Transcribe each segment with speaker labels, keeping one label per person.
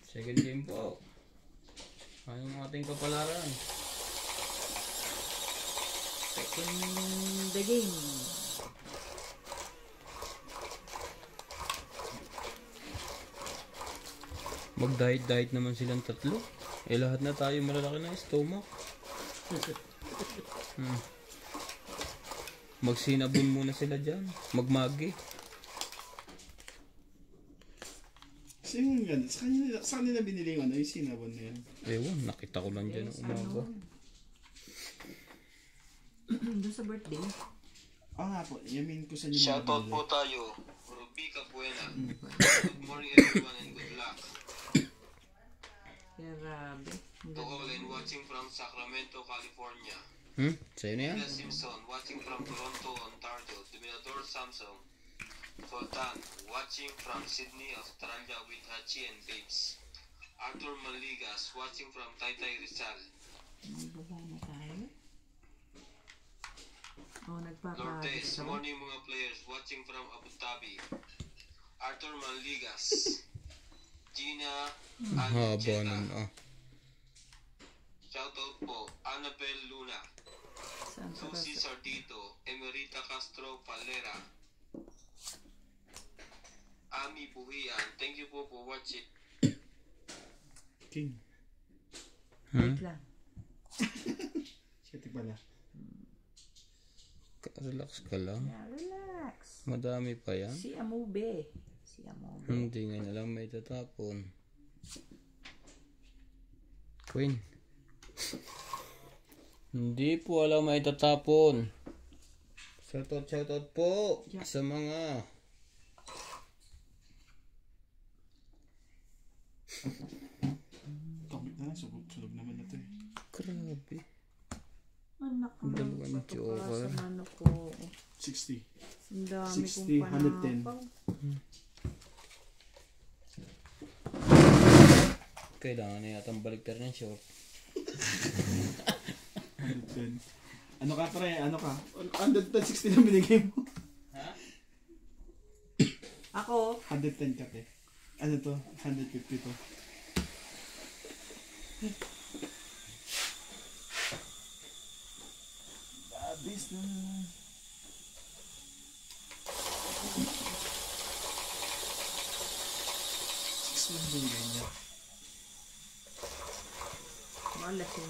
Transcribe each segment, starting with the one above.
Speaker 1: Second game po. Anong ating kapalaran?
Speaker 2: Second the game.
Speaker 1: Mag-diet naman silang tatlo. Eh lahat na tayo malalaki na stomach. Magsinabon muna sila dyan. Magmagi.
Speaker 3: Sino yung ganda? Saan nila binili yung yung sinabon na yan?
Speaker 1: Ewan, nakita ko lang dyan ng umaga.
Speaker 2: Doon sa birthday.
Speaker 3: Nga po, yamin ko sa inyo.
Speaker 4: Shoutout po tayo. Ruby Capuela. Good morning everyone and good luck.
Speaker 2: Grabe.
Speaker 4: To all and watching from Sacramento, California.
Speaker 1: Sa'yo na yan?
Speaker 4: Ina Simpson watching from Toronto, Ontario. Dominador Samsung. Sultan watching from Sydney, Australia with Hachi and Babes. Arthur Maligas watching from Taytay Rizal.
Speaker 2: Baba na tayo.
Speaker 4: Lourdes, morning mga players watching from Abu Dhabi. Arthur Maligas. Gina Alcheta. Shoutout po, Annabel Luna. Susie Sardito, Emerita Castro Palera. Ami Buhian, thank you po for watching.
Speaker 3: King.
Speaker 2: Wait lang.
Speaker 3: Siyete pala.
Speaker 1: Relax ka lang.
Speaker 2: Yeah, relax.
Speaker 1: Madami pa yan.
Speaker 2: Si Amobe.
Speaker 1: Hindi nga na lang may tatapon. Queen. Hindi po alam may tatapon. Shoutout po sa mga
Speaker 3: Sulog naman na ito eh.
Speaker 1: grabe.
Speaker 2: Anak ko.
Speaker 1: Dalawang joker.
Speaker 2: Ano ko.
Speaker 3: 60.
Speaker 2: Ang dami
Speaker 3: 60,
Speaker 2: kong panapaw.
Speaker 1: 110. Kailangan na yata ang baliktar ng short.
Speaker 3: 110. Ano ka pre? Ano ka? 160 na binigay mo.
Speaker 1: Ha?
Speaker 2: Ako?
Speaker 3: 110 ka te. Ano to? 150 to. Babis na. Six na binigay niya.
Speaker 2: Malas eh.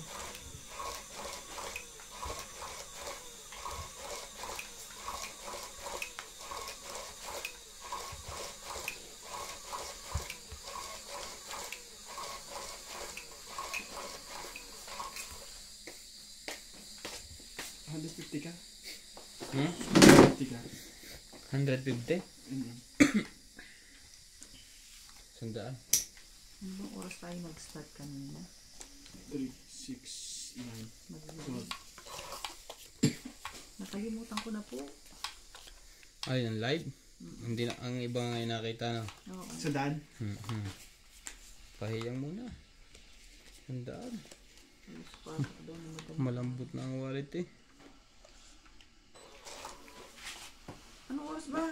Speaker 3: $150 ka? 150 ka?
Speaker 1: 150? Sandaan.
Speaker 2: Anong oras tayo mag-start kanina?
Speaker 3: 3, 6, 9, 12.
Speaker 2: Nakalimutan ko na po.
Speaker 1: Ay, ang live? Hindi na, ang iba nga yung nakita na.
Speaker 2: Oo.
Speaker 3: Sa daan?
Speaker 1: Pahiyang muna. Sandaan.
Speaker 2: Ayos pa ako daw na madami.
Speaker 1: Malambot na ang wallet eh.
Speaker 2: Anong oras ba?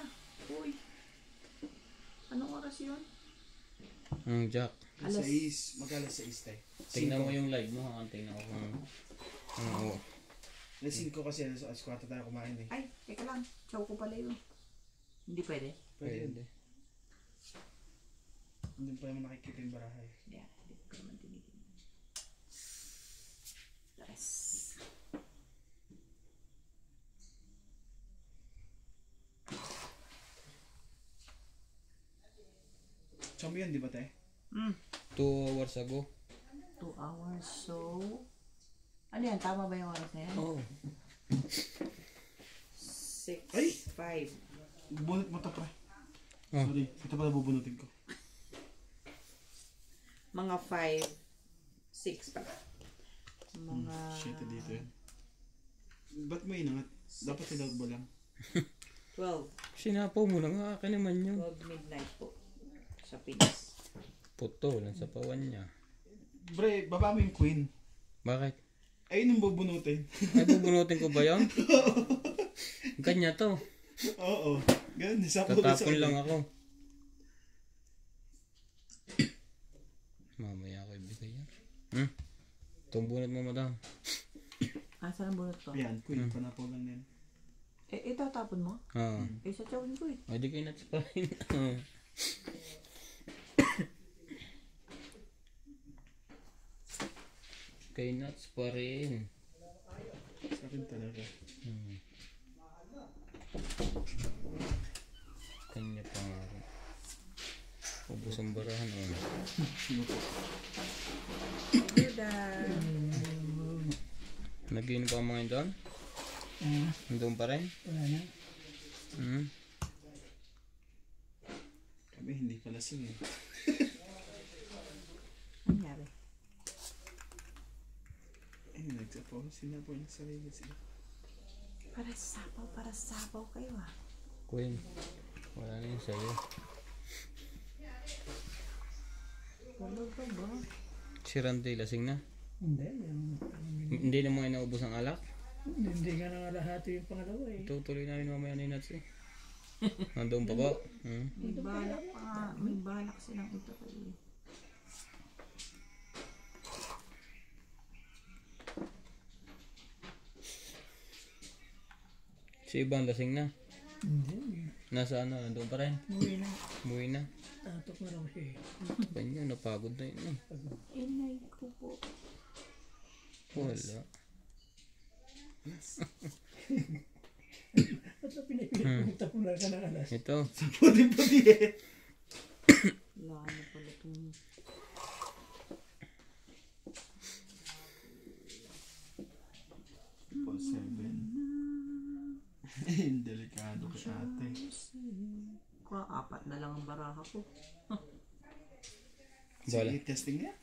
Speaker 2: Uy. Anong oras yun?
Speaker 1: Ang Jack.
Speaker 3: Alas 6. Mag-alas 6 tayo.
Speaker 1: Tingnan mo yung live mo ha. Tingnan ko kung oo.
Speaker 3: Alas 5 kasi alas 4 tayo kumain eh.
Speaker 2: Ay, teka lang. Chow ko pala yun. Hindi pwede?
Speaker 1: Pwede.
Speaker 3: Hindi pa naman nakikita yung barahay.
Speaker 2: Yeah, hindi ko naman tinigil. Yes.
Speaker 3: Chambi yan, di ba tayo?
Speaker 1: 2 hours ago.
Speaker 2: 2 hours, so... Ano yan? Tama ba yung oras na yan?
Speaker 1: Oo.
Speaker 2: 6,
Speaker 3: Ay!
Speaker 2: 5.
Speaker 3: Bunot mo to pre.
Speaker 1: Oh.
Speaker 3: Sorry, ito pala bubunutin ko.
Speaker 2: Mga 5, 6 pa. Mga...
Speaker 3: Shit, dito yan. Ba't mo inangat? Dapat silout ba lang?
Speaker 2: 12.
Speaker 1: Sinapaw mo lang. Akin naman yun.
Speaker 2: 12 midnight po. Sa Pinas.
Speaker 1: Puto lang sa pawan niya.
Speaker 3: Bre, baba mo yung queen.
Speaker 1: Bakit?
Speaker 3: Ayun yung bubunutin.
Speaker 1: Ay, bubunutin ko ba yun? Kanya to.
Speaker 3: Oo. Ganun, sapo
Speaker 1: Tatapon lang ako. Itong bunot mo, madam.
Speaker 2: Saan ang bunot ko?
Speaker 3: Yan, queen. Panapaw lang yan.
Speaker 2: Itatapon mo?
Speaker 1: Oo.
Speaker 2: Sa chawin ko eh.
Speaker 1: Ay, di kayo nuts pa rin. Kay nuts pa rin.
Speaker 3: Sa akin talaga.
Speaker 1: Kanya pa nga rin. Ubus ang barahan.
Speaker 3: Sino po?
Speaker 1: Nag-inom pa mga doon? Doon pa rin?
Speaker 5: Wala na.
Speaker 3: Kami hindi pala sing eh.
Speaker 2: Ano nangyari?
Speaker 3: Nagsapaw. Sinapaw niya sarili sila.
Speaker 2: Para sapaw kayo ah.
Speaker 1: Queen. Wala na yun sa'yo.
Speaker 2: Wala ka ba?
Speaker 1: Si Randy, lasing na?
Speaker 5: Hindi.
Speaker 1: Hindi na mga inaubos ang alak?
Speaker 5: Hindi ka na kalahati yung pangalawa eh.
Speaker 1: Tutuloy na rin mamaya ni nuts eh. Nandoon pa ba?
Speaker 2: May balak pa nga. May balak silang ito kayo.
Speaker 1: Si Ivan, lasing na?
Speaker 5: Hindi.
Speaker 1: Nasa ano? Nandoon pa rin? Umuwi na?
Speaker 5: Tatok na raw siya eh.
Speaker 1: Kanya, napagod na yun eh.
Speaker 2: Inay ko po.
Speaker 1: Wala.
Speaker 5: At na pinapilit mo na ka ng alas.
Speaker 1: Ito.
Speaker 3: Puti-puti eh.
Speaker 2: Wala na pala itong...
Speaker 3: Po 7. Delikado kay ate.
Speaker 2: Apat na lang ang baraha ko.
Speaker 1: Bala.
Speaker 3: Sige, testing niya.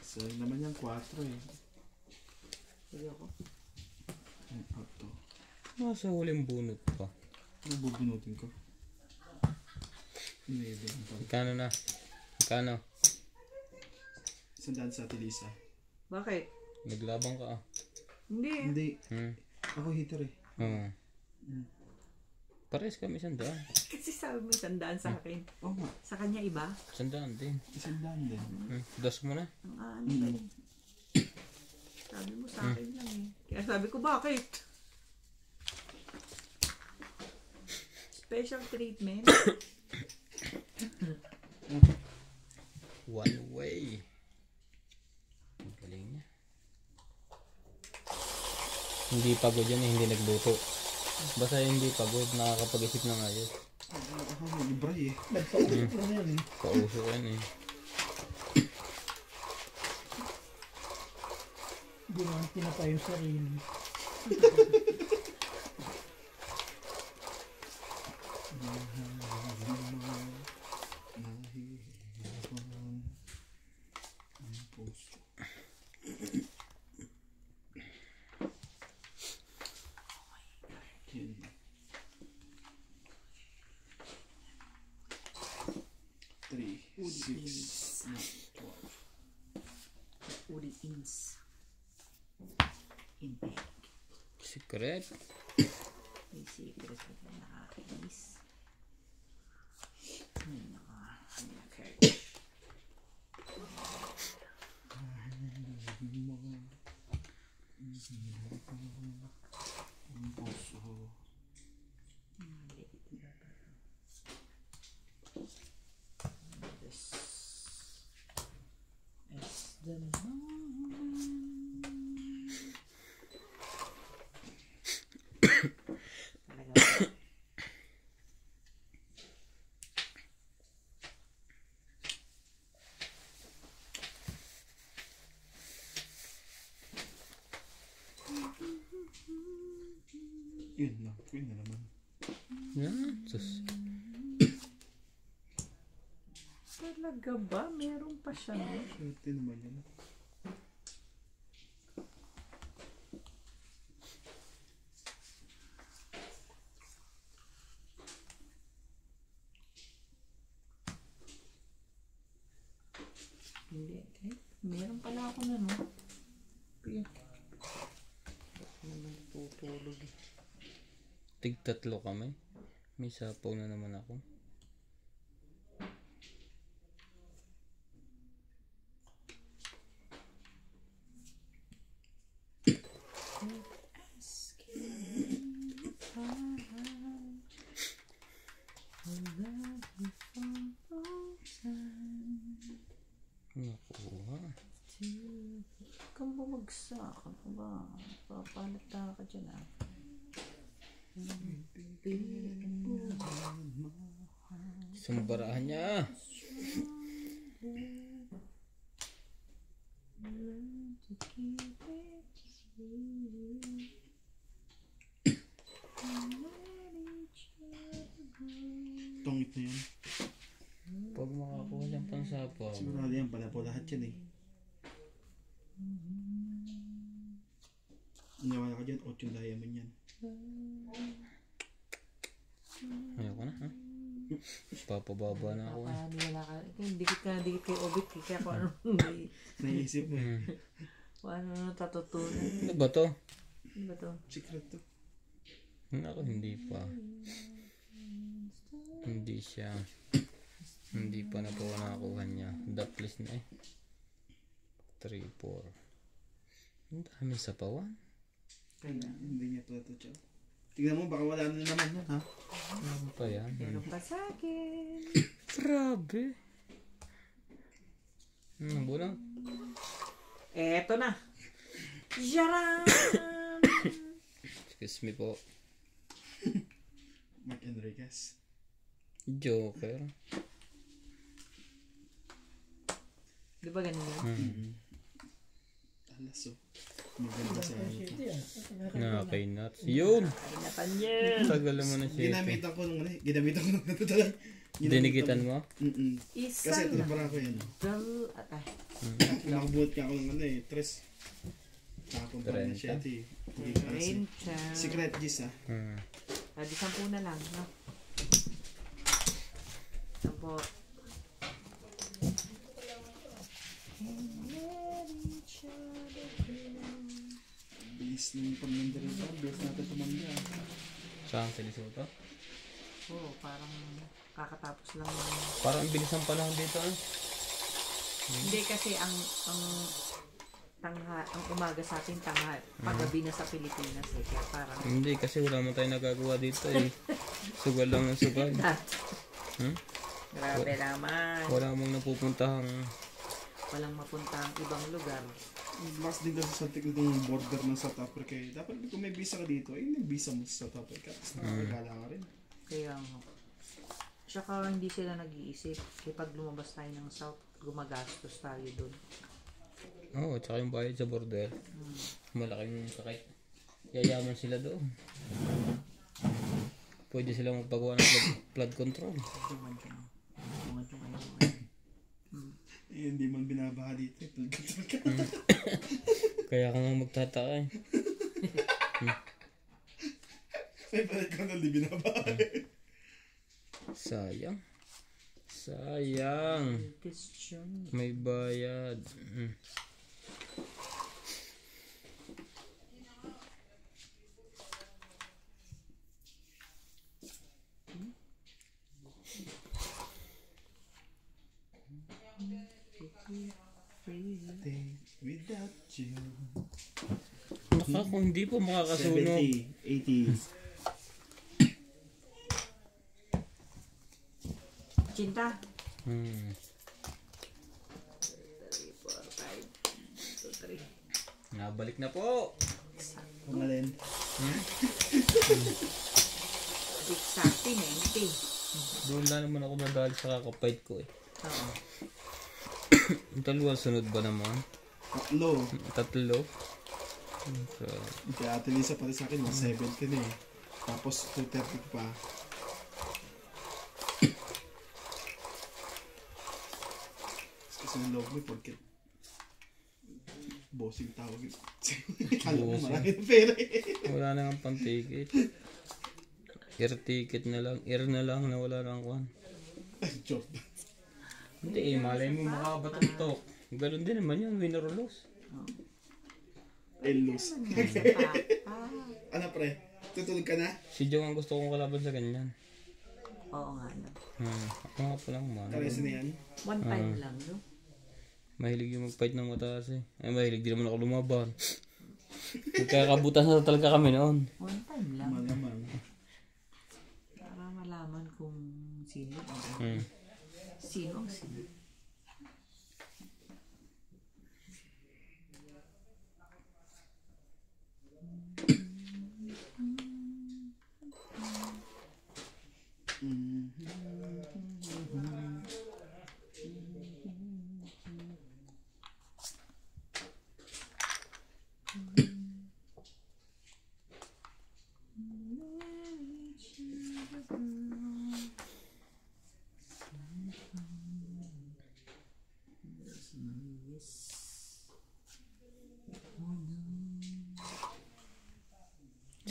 Speaker 3: So, naman yung 4 eh.
Speaker 2: Sige ako.
Speaker 3: Ang 8.
Speaker 1: Nasa huling bunot pa.
Speaker 3: Ano bubunutin ko? 11 pa.
Speaker 1: Magkano na? Magkano?
Speaker 3: Sandaan sa Atilisa.
Speaker 2: Bakit?
Speaker 1: Naglabang ka ah.
Speaker 2: Hindi.
Speaker 3: Hindi.
Speaker 1: Hmm.
Speaker 3: Ako hitter eh.
Speaker 1: Oo. Pares kami sandaan.
Speaker 2: Kasi sabi mo sandaan sa akin.
Speaker 3: Oo nga.
Speaker 2: Sa kanya iba?
Speaker 1: Sandaan din.
Speaker 3: Sandaan din.
Speaker 1: Das mo na.
Speaker 2: Ang ano ba yun? Sabi mo sa akin lang eh. Kaya sabi ko bakit? Special treatment.
Speaker 1: One way. Ang galing niya. Hindi pagod yan eh, hindi nagluto. Basta hindi pagod, nakakapag-isip ng ayos.
Speaker 3: Ako libray eh.
Speaker 5: Nagpausap lang yan eh.
Speaker 1: Pauso yan eh.
Speaker 5: Hindi naman pinapay yung sarili.
Speaker 3: Ang puso. Yun. 3, 6, 12.
Speaker 2: Uri ins. Intake.
Speaker 1: Secret.
Speaker 2: May secret na nakakainis. Ay, okay.
Speaker 3: Ang puso.
Speaker 2: It's the moment. Talaga.
Speaker 3: Yun na. Yun na naman.
Speaker 1: Yan. Sus.
Speaker 2: Talaga ba? Meron pa siya no?
Speaker 3: Swerte naman yan.
Speaker 2: Hindi. Meron pala ako na no? Pia. Naman tutulog eh.
Speaker 1: Tig-tatlo kami. May sapaw na naman ako.
Speaker 2: Ako pa ba? Papalata ka dyan ah.
Speaker 1: Sumbarahan niya.
Speaker 3: Tungit na yan.
Speaker 1: Pag makakuha ng pansapaw.
Speaker 3: Sigurado yan, pala po lahat yan eh. Nawala ka dyan, 8 yung diamond yan.
Speaker 1: Ayoko na, ha? Papababa na ako.
Speaker 2: Kaya wala ka. Dikit kay Obit. Kaya kung ano
Speaker 3: Naisip mo eh.
Speaker 2: kung ano natutunan.
Speaker 1: Ano ba to?
Speaker 2: Ano ba to?
Speaker 3: Secret to.
Speaker 1: Ako hindi pa. Hindi siya. Hindi pa na po nakakuha niya. Dapless na eh. 3, 4. Ang dami sa pawan.
Speaker 3: Kaya hindi niya pala to, Chow. Tignan mo, baka wala na naman yan, ha?
Speaker 1: Ano pa yan?
Speaker 2: Meron pa sa akin.
Speaker 1: Grabe. Bunang.
Speaker 2: Eto na. Jaran!
Speaker 1: Excuse me po.
Speaker 3: Mark Enriquez.
Speaker 1: Joker.
Speaker 2: Di ba ganun yun?
Speaker 3: Alas, oh. Maganda sa ano.
Speaker 5: City ah.
Speaker 1: Nakakay nuts. Yun!
Speaker 2: Inatan niya.
Speaker 1: Tagal mo na siya.
Speaker 3: Ginamitan ko nung ano eh. Ginamitan ko nung ano talaga.
Speaker 1: Dinigitan mo?
Speaker 2: Isa
Speaker 3: Kasi
Speaker 2: na.
Speaker 3: tinapara ko yan.
Speaker 2: Dal at ay.
Speaker 3: Nakabuhat ka ako ng ano eh. Tres. Tapon pa na
Speaker 1: 30.
Speaker 3: siya eh.
Speaker 2: Rain chan.
Speaker 3: Secret G's ah.
Speaker 2: Di 10 na lang, no? 10.
Speaker 3: Bilis nung pagmanda rin pa. Bilis natin tumanda.
Speaker 1: Saan sa Lisuto?
Speaker 2: Oo, parang kakatapos lang yung...
Speaker 1: Parang ang bilis ng panahon dito.
Speaker 2: Hindi kasi ang umaga sa atin paggabi na sa Pilipinas eh. Kaya parang...
Speaker 1: Hindi, kasi wala mo tayong nagagawa dito eh. Sugal lang ng sugal.
Speaker 2: Grabe naman.
Speaker 1: Wala mong napupuntahang...
Speaker 2: Walang mapuntang ibang lugar.
Speaker 3: Mas din kasi sa itong border ng South Africa eh. Dapat kung may visa ka dito, eh may visa mo sa South Africa. Tapos nakakagala ka rin.
Speaker 2: Kaya nga. Tsaka hindi sila nag-iisip. Kaya pag lumabas tayo ng South, gumagastos tayo doon.
Speaker 1: Oo, tsaka yung bayad sa bordel. Malaking sakit. Yayaman sila doon. Pwede silang magpagawa ng flood control.
Speaker 3: Eh, hindi man binabaha dito eh. Tulad ka.
Speaker 1: Kaya ka nga magtataka eh.
Speaker 3: May balik ka na hindi binabaha eh.
Speaker 1: Sayang. Sayang. May bayad.
Speaker 3: Without you.
Speaker 1: Naka, kung hindi po makakasunog.
Speaker 3: 70, 80.
Speaker 2: Cinta.
Speaker 1: 3,
Speaker 2: 4, 5, 2, 3.
Speaker 1: Nabalik na po.
Speaker 3: Kung alin.
Speaker 2: Exactly, 90.
Speaker 1: Doon lang naman ako nadali sa kakapait ko eh.
Speaker 2: Oo.
Speaker 1: Yung dalawa sunod ba naman?
Speaker 3: Tatlo.
Speaker 1: 3. So,
Speaker 3: Kaya Ate Lisa pala sa akin, 170 na eh. Tapos 230 pa. Kasi yung log mo, porket bossing tawag yun. Alam mo, marami ng pera eh.
Speaker 1: wala na nga pang ticket. Air ticket na lang. Air na lang na wala nang kwan.
Speaker 3: Joke.
Speaker 1: Hindi, malay mo makabatok. Ganun din naman yun, winner or lose.
Speaker 3: Lose. Ano pre? Tutulog ka na?
Speaker 1: Si Joe ang gusto kong kalaban sa ganyan.
Speaker 2: Oo nga, no.
Speaker 1: Ako nga pa lang man.
Speaker 3: Karesi na yan?
Speaker 2: One time lang, no?
Speaker 1: Mahilig yung mag-fight ng mataas eh. Ay, mahilig din naman ako lumaban. Magkakabutas na talaga kami noon.
Speaker 2: One time lang.
Speaker 3: Malamang.
Speaker 2: Para malaman kung sino.
Speaker 1: Hmm.
Speaker 2: Sino ang sino.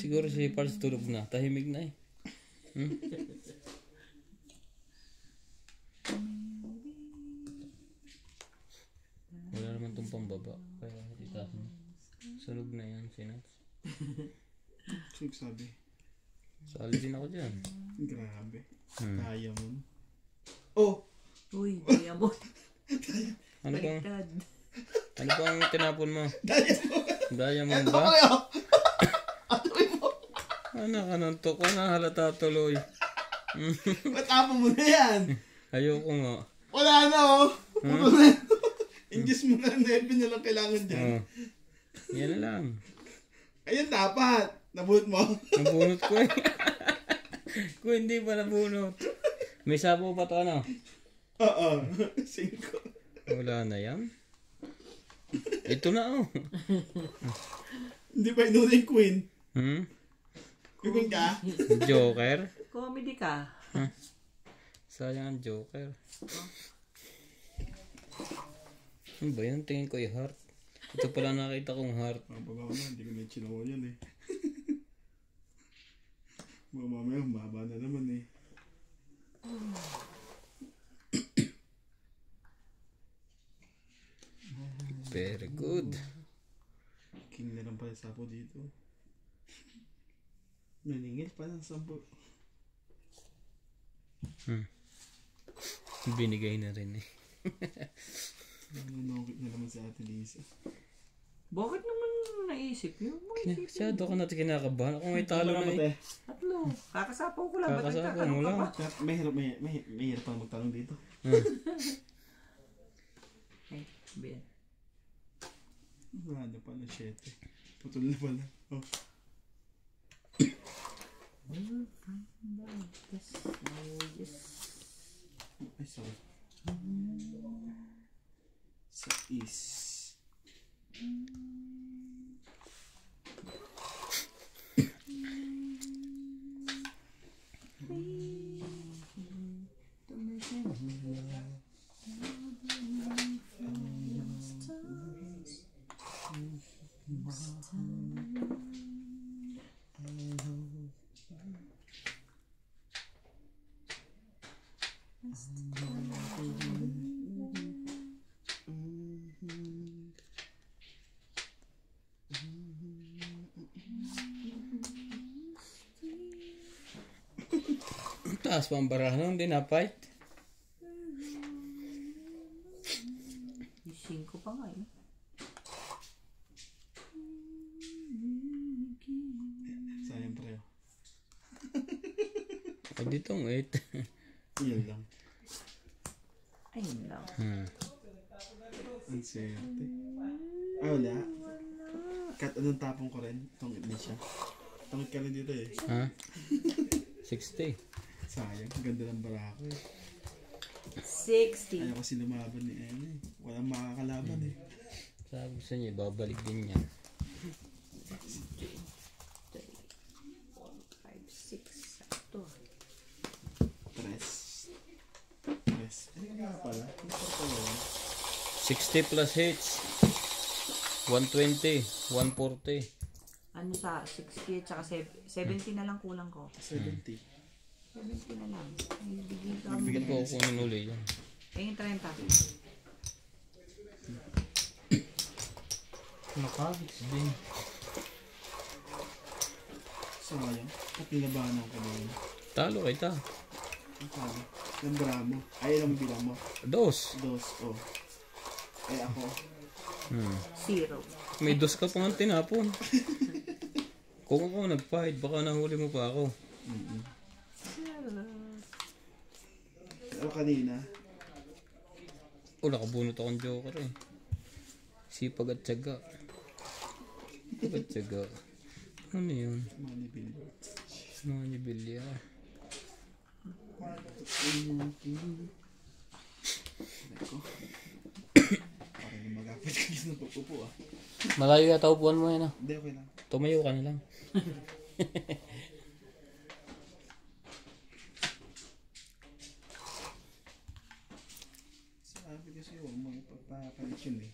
Speaker 1: siguro si Pars tulog na. Tahimik na eh. Wala naman itong pambaba. Kaya itaas mo. Sunog na yan, Sinats.
Speaker 3: Sino sabi?
Speaker 1: Sali din ako dyan.
Speaker 3: Grabe. Diamond.
Speaker 2: Uy, diamond.
Speaker 1: Ano bang,
Speaker 2: Baliktad.
Speaker 1: ano bang tinapon mo?
Speaker 3: Diamond!
Speaker 1: Diamond
Speaker 3: Ito
Speaker 1: ba?
Speaker 3: kayo! Atoy mo!
Speaker 1: Ano ka nang to ko na halata tuloy.
Speaker 3: Matapon mo na yan!
Speaker 1: Ayoko nga.
Speaker 3: Wala na oh! Puto na yan. Ingis mo na, nepe na lang kailangan dyan.
Speaker 1: Oh. Yan na lang.
Speaker 3: Ayan dapat! Nabunot mo?
Speaker 1: Nabunot ko eh. Kung hindi pa nabunot. May sabaw pa to ano?
Speaker 3: Oo. 5.
Speaker 1: Wala na yan. Ito na oh.
Speaker 3: Hindi pa inuna yung queen. Queen ka?
Speaker 1: Joker?
Speaker 2: Comedy ka.
Speaker 1: Sayang ang Joker. Ano ba yan? Tingin ko yung heart. Ito pala nakita kong heart.
Speaker 3: Mababaw na, hindi ko na chinawa yan eh. Mamaya, mahaba na naman eh.
Speaker 1: Very good.
Speaker 3: King na lang pala sapo dito. Naningil pa ng 10.
Speaker 1: Binigay na rin eh.
Speaker 3: Nanunokit na naman si Ate Lisa.
Speaker 2: Bakit naman naisip yun?
Speaker 1: Masyado ka natin kinakabahan. Ako may talo na eh.
Speaker 2: Tatlo. Kakasapaw ko lang. Ba't
Speaker 1: Kakasapaw
Speaker 2: nagtatanong
Speaker 1: mo
Speaker 2: ka
Speaker 1: lang.
Speaker 2: pa?
Speaker 3: Mahirap pa magtanong dito.
Speaker 2: Ay, Ben.
Speaker 3: Wala na pala 7. Putol na pala. Oh. Ay, sorry. Sa is.
Speaker 1: Taas pa ang barahan nun, hindi na-fight.
Speaker 2: Yung 5 pa nga eh.
Speaker 3: Sayang pareho.
Speaker 1: Ay, ditong 8.
Speaker 3: Yan lang.
Speaker 2: Ayun lang.
Speaker 3: Ang swerte. Ah, wala. Kat, anong tapong ko rin? Tungit na siya. Tungit ka rin dito eh.
Speaker 1: Ha? 60.
Speaker 3: Sayang. Ang ganda ng barako eh.
Speaker 2: 60.
Speaker 3: Ayaw kasi lumaban ni Ene eh. Walang makakalaban eh.
Speaker 1: Sabi ko sa inyo, babalik din niya.
Speaker 2: 3, 4, 5, 6, sakto.
Speaker 3: Press. Press. Ano nga pala? Ano pala yun?
Speaker 1: 60 plus hits. 120. 140.
Speaker 2: Ano sa 60 at saka 70 na lang kulang ko.
Speaker 3: 70.
Speaker 2: 70 na lang. Ay, bigyan ka.
Speaker 1: Bigyan ko kunin uli yun.
Speaker 2: Ayun, 30.
Speaker 1: Nakagits din.
Speaker 3: Sayang. At nilabanan ko ba yun?
Speaker 1: Talo kita.
Speaker 3: Ang sabi. Nambara mo. Ay, ilang bilang mo?
Speaker 1: 2.
Speaker 3: 2. Oh. Ay, ako.
Speaker 2: 0.
Speaker 1: May 2 ka pa nga tinapon. Kung ako nag-fight, baka nahuli mo pa ako.
Speaker 3: Pero kanina,
Speaker 1: O, nakabunot akong Joker eh. Sipag at tiyaga. Sipag at tiyaga. Ano yun?
Speaker 3: money builder.
Speaker 1: Mga nibilya.
Speaker 3: Parang lumagapit ka dito ng pupupo ah.
Speaker 1: Malayo yata upuan mo yan ah.
Speaker 3: Hindi, okay lang.
Speaker 1: Tumayo ka na lang.
Speaker 3: Sabi kasi huwag mo ipapalit yun eh.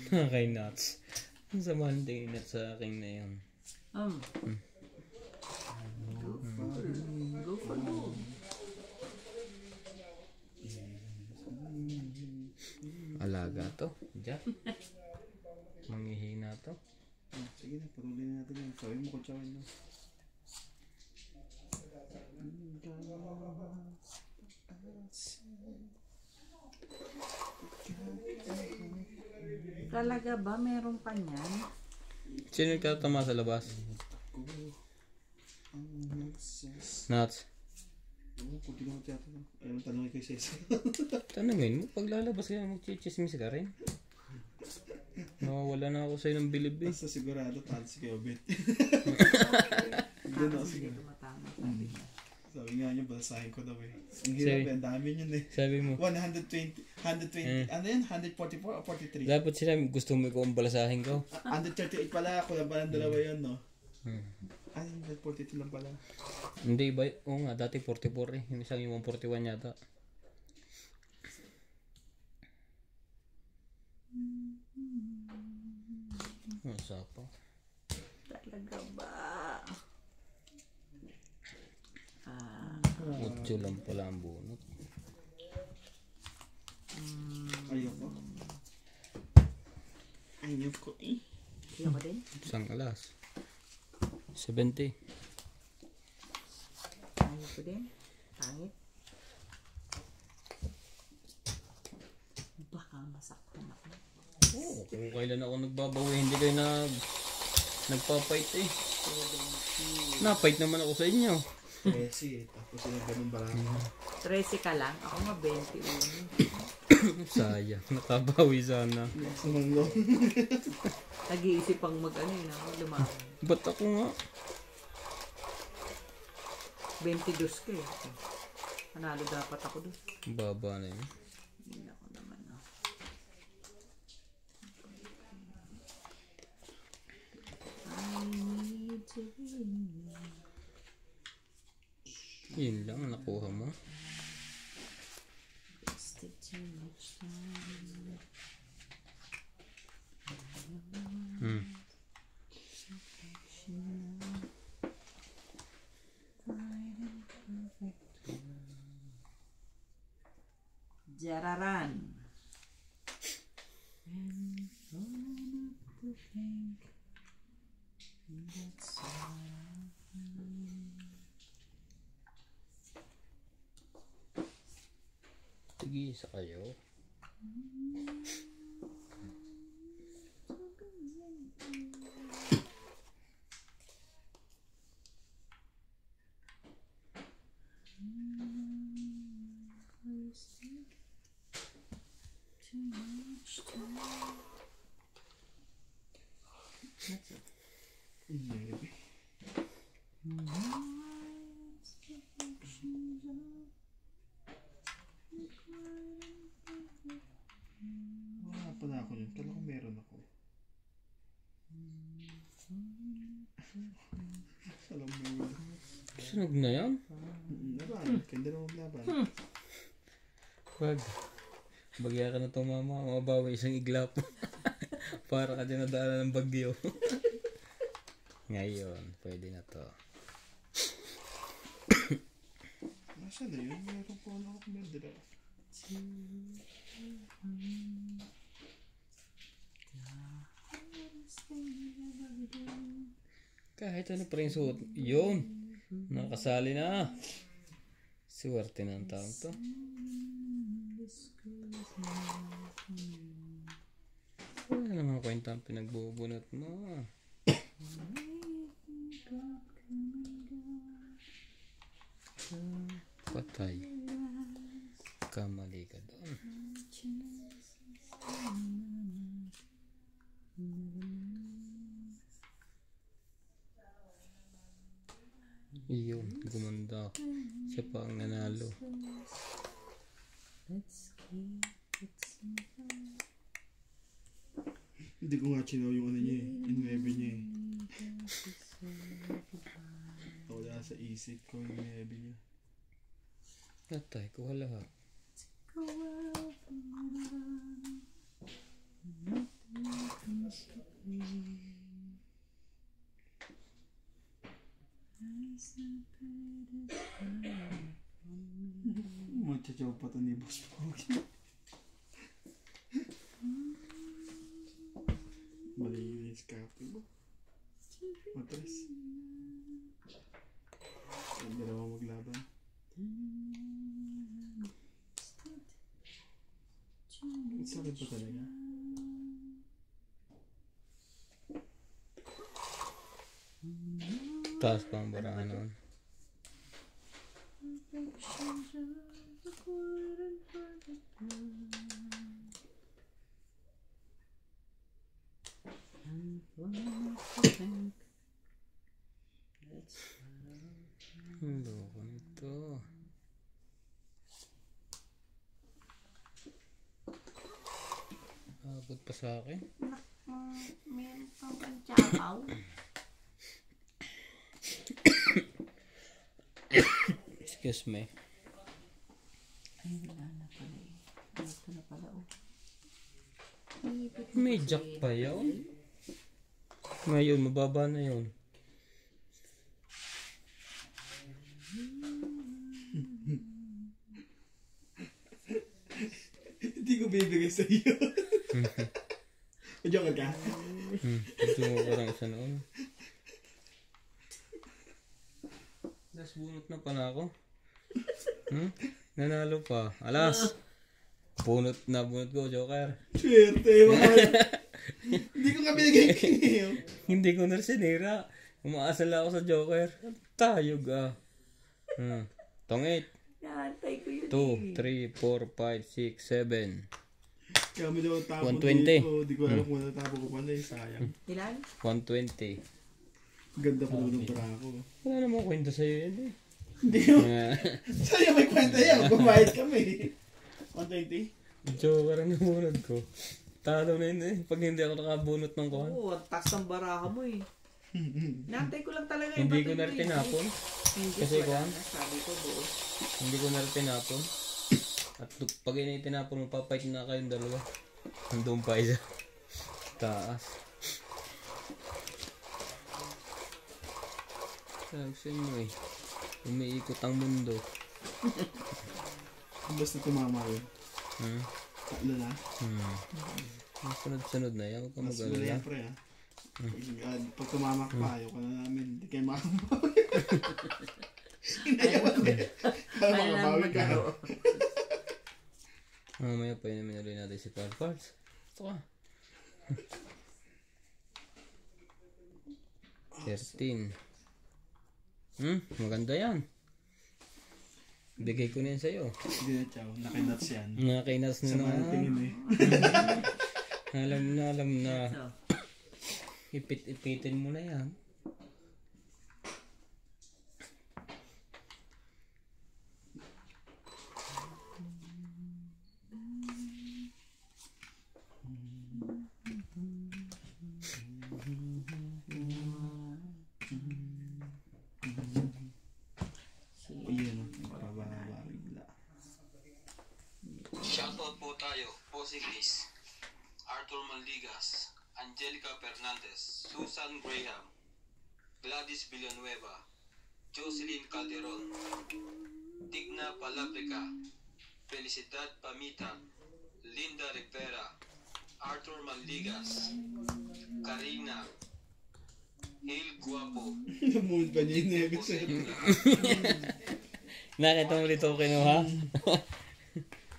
Speaker 1: Kay nuts. Ang sama ng tingin nuts sa akin na yun.
Speaker 2: Go for it.
Speaker 1: Alaga to. Diyan. Manghihina to.
Speaker 3: Sige na, patuloy na natin yan. Sabi mo ko tsawin na.
Speaker 2: Talaga ba? Meron pa niyan?
Speaker 1: Sino nagtatama sa labas? Nuts.
Speaker 3: Oo, kung di naman tiyata na. Ayun, tanongin kay Cesar.
Speaker 1: Tanungin mo, pag lalabas ka, magchichismis ka rin. Nawawala na ako sa'yo ng bilib eh.
Speaker 3: Basta sigurado, talo si kayo, Bet.
Speaker 2: Tama, hindi tumatama. Sabi niya.
Speaker 3: Sabi nga niya, basahin ko daw eh. Ang hirap eh, ang dami yun eh.
Speaker 1: Sabi mo,
Speaker 3: 120, ano yan? 144 o 43?
Speaker 1: dapat sila gusto mo ikaw ang balasahin ko.
Speaker 3: 138 pala, kulang pa ng dalawa yun, no?
Speaker 1: Hmm.
Speaker 3: Ay, 142 lang pala.
Speaker 1: Hindi ba? Oo nga, dati 44 eh. Yung isang yung 141 yata. Masapa.
Speaker 2: Talaga ba?
Speaker 1: Utso lang pala ang bunot.
Speaker 3: Ayoko. Ayoko eh.
Speaker 2: Ayoko din.
Speaker 1: Isang alas. 70.
Speaker 2: Ayoko din. Pangit. Baka masaktan ako.
Speaker 1: Oo, kung kailan ako nagbabawi, hindi kayo nagpapait eh. Napait naman ako sa inyo.
Speaker 3: 13 eh. Tapos yung ganun barang.
Speaker 2: 13 ka lang. Ako nga 21.
Speaker 1: Sayang, nakabawi sana.
Speaker 3: Sumanglo.
Speaker 2: Nag-iisip pang mag-ano yun ako. Lumaban.
Speaker 1: Ba't ako nga?
Speaker 2: 22 ka eh. Panalo dapat ako doon.
Speaker 1: Baba na yun.
Speaker 2: Hindi ako naman. Oh. I need to win.
Speaker 1: Yun lang, nakuha mo.
Speaker 2: Wasted too much time.
Speaker 1: Hmm.
Speaker 2: Jararan. And on to think that's
Speaker 1: Sige, isa kayo.
Speaker 2: too much time. That's it.
Speaker 3: Maybe. Wala pala ako yun. Kala ko meron ako. Alam mo yun.
Speaker 1: Sunog na yan?
Speaker 3: Laban. Kanda na maglaban.
Speaker 1: Wag. Bagya ka na to mama. Mabawi isang iglap. Para ka din nadaanan ng bagyo. Ngayon, pwede na to.
Speaker 3: Nasaan na yun? Meron po na ako kumendera.
Speaker 1: Kahit ano pa rin suot. Yun. Nakasali na. Swerte na ang taong to. Wala naman kwenta ang pinagbubunot mo. Patay. Kamali ka doon. Iyon, gumanda. Siya pa ang nanalo.
Speaker 3: Hindi ko nga chinaw yung ano niya eh. Inwebe niya eh. Wala sa isip ko yung inwebe niya.
Speaker 1: Natay, kuha lahat.
Speaker 3: Magchachaw pa to ni Boss Pogi. Malinis kape mo. Matris. Hindi na ako maglaban. Ang sakit pa talaga.
Speaker 1: Taas pa ang baraan noon. Ang loko nito. Abot pa sa akin.
Speaker 2: Meron pang pantsapaw.
Speaker 1: Excuse me.
Speaker 2: Ay, wala na pala eh. Ito na pala oh.
Speaker 1: May jack pa yun. Ngayon, mababa na yun.
Speaker 3: Hindi ko bibigay sa iyo. Joke ka?
Speaker 1: Ito mo parang isa noon. Last bunot na pala ako. Nanalo pa. Alas! Bunot na bunot ko, Joker.
Speaker 3: Swerte, mga. Hindi ko nga binigay kayo.
Speaker 1: Hindi ko na sinira. Umaasal ako sa Joker. Tayo ga. Tongit.
Speaker 2: Naantay ko yun
Speaker 1: 2, 3, 4, 5, 6, 7.
Speaker 3: Kaya mo daw tapo
Speaker 1: 120.
Speaker 3: dito. Di ko alam kung natapo ko pa na eh. Sayang.
Speaker 2: Ilan?
Speaker 1: 120.
Speaker 3: Ganda pa naman ng barako.
Speaker 1: Wala namang kwento sa'yo yan eh.
Speaker 3: Hindi ko. Sa'yo may kwenta yan. Bumayad kami. 120?
Speaker 1: Joker ang namunod ko. Talo na yun eh. Pag hindi ako nakabunot ng kuhan.
Speaker 2: Oo, ang taas ng baraha mo eh. Naantay ko lang talaga yung
Speaker 1: Hindi ko
Speaker 2: bato
Speaker 1: na
Speaker 2: mo
Speaker 1: rin tinapon.
Speaker 2: Hindi
Speaker 1: Kasi
Speaker 2: wala
Speaker 1: kuhan?
Speaker 2: na, sabi ko doon.
Speaker 1: Hindi ko na rin tinapon. At pag tinapon mo, papait na kayong dalawa. Nandun pa isa. Taas. Sabi sa inyo eh. Umiikot ang mundo.
Speaker 3: Basta tumama yun. Tatlo na.
Speaker 1: Ang sunod-sunod na yan. Huwag ka
Speaker 3: Mas wala
Speaker 1: mag-alala.
Speaker 3: yan pre ah. Pag tumama ka pa, ayaw ka na namin. Hindi kayo makabawi. Inayawan ko. Kaya makabawi ka.
Speaker 1: Mamaya pa yun namin ulit natin si Parparts. Ito ka. 13. Maganda yan. Bigay ko na yan sa'yo.
Speaker 3: Hindi na chow. Nakinats yan.
Speaker 1: Nakainas na
Speaker 3: Sama
Speaker 1: na.
Speaker 3: na tingin eh.
Speaker 1: Alam na. Ipit-ipitin mo na yan.
Speaker 3: Iyan o. Pababa bigla.
Speaker 4: Shoutout po tayo, Posing Liz, Arthur Manligas, Angelica Fernandez, Susan Graham, Gladys Villanueva, Jocelyn Calderon, Tigna Palabrica, Felicidad Pamitan, Linda Rivera, Arthur Manligas, Karina, Hale Guapo,
Speaker 3: Namuhod pa niya yung negos
Speaker 4: Jose
Speaker 3: eh.
Speaker 4: Luna,
Speaker 1: Nakita mo dito ko kinuha?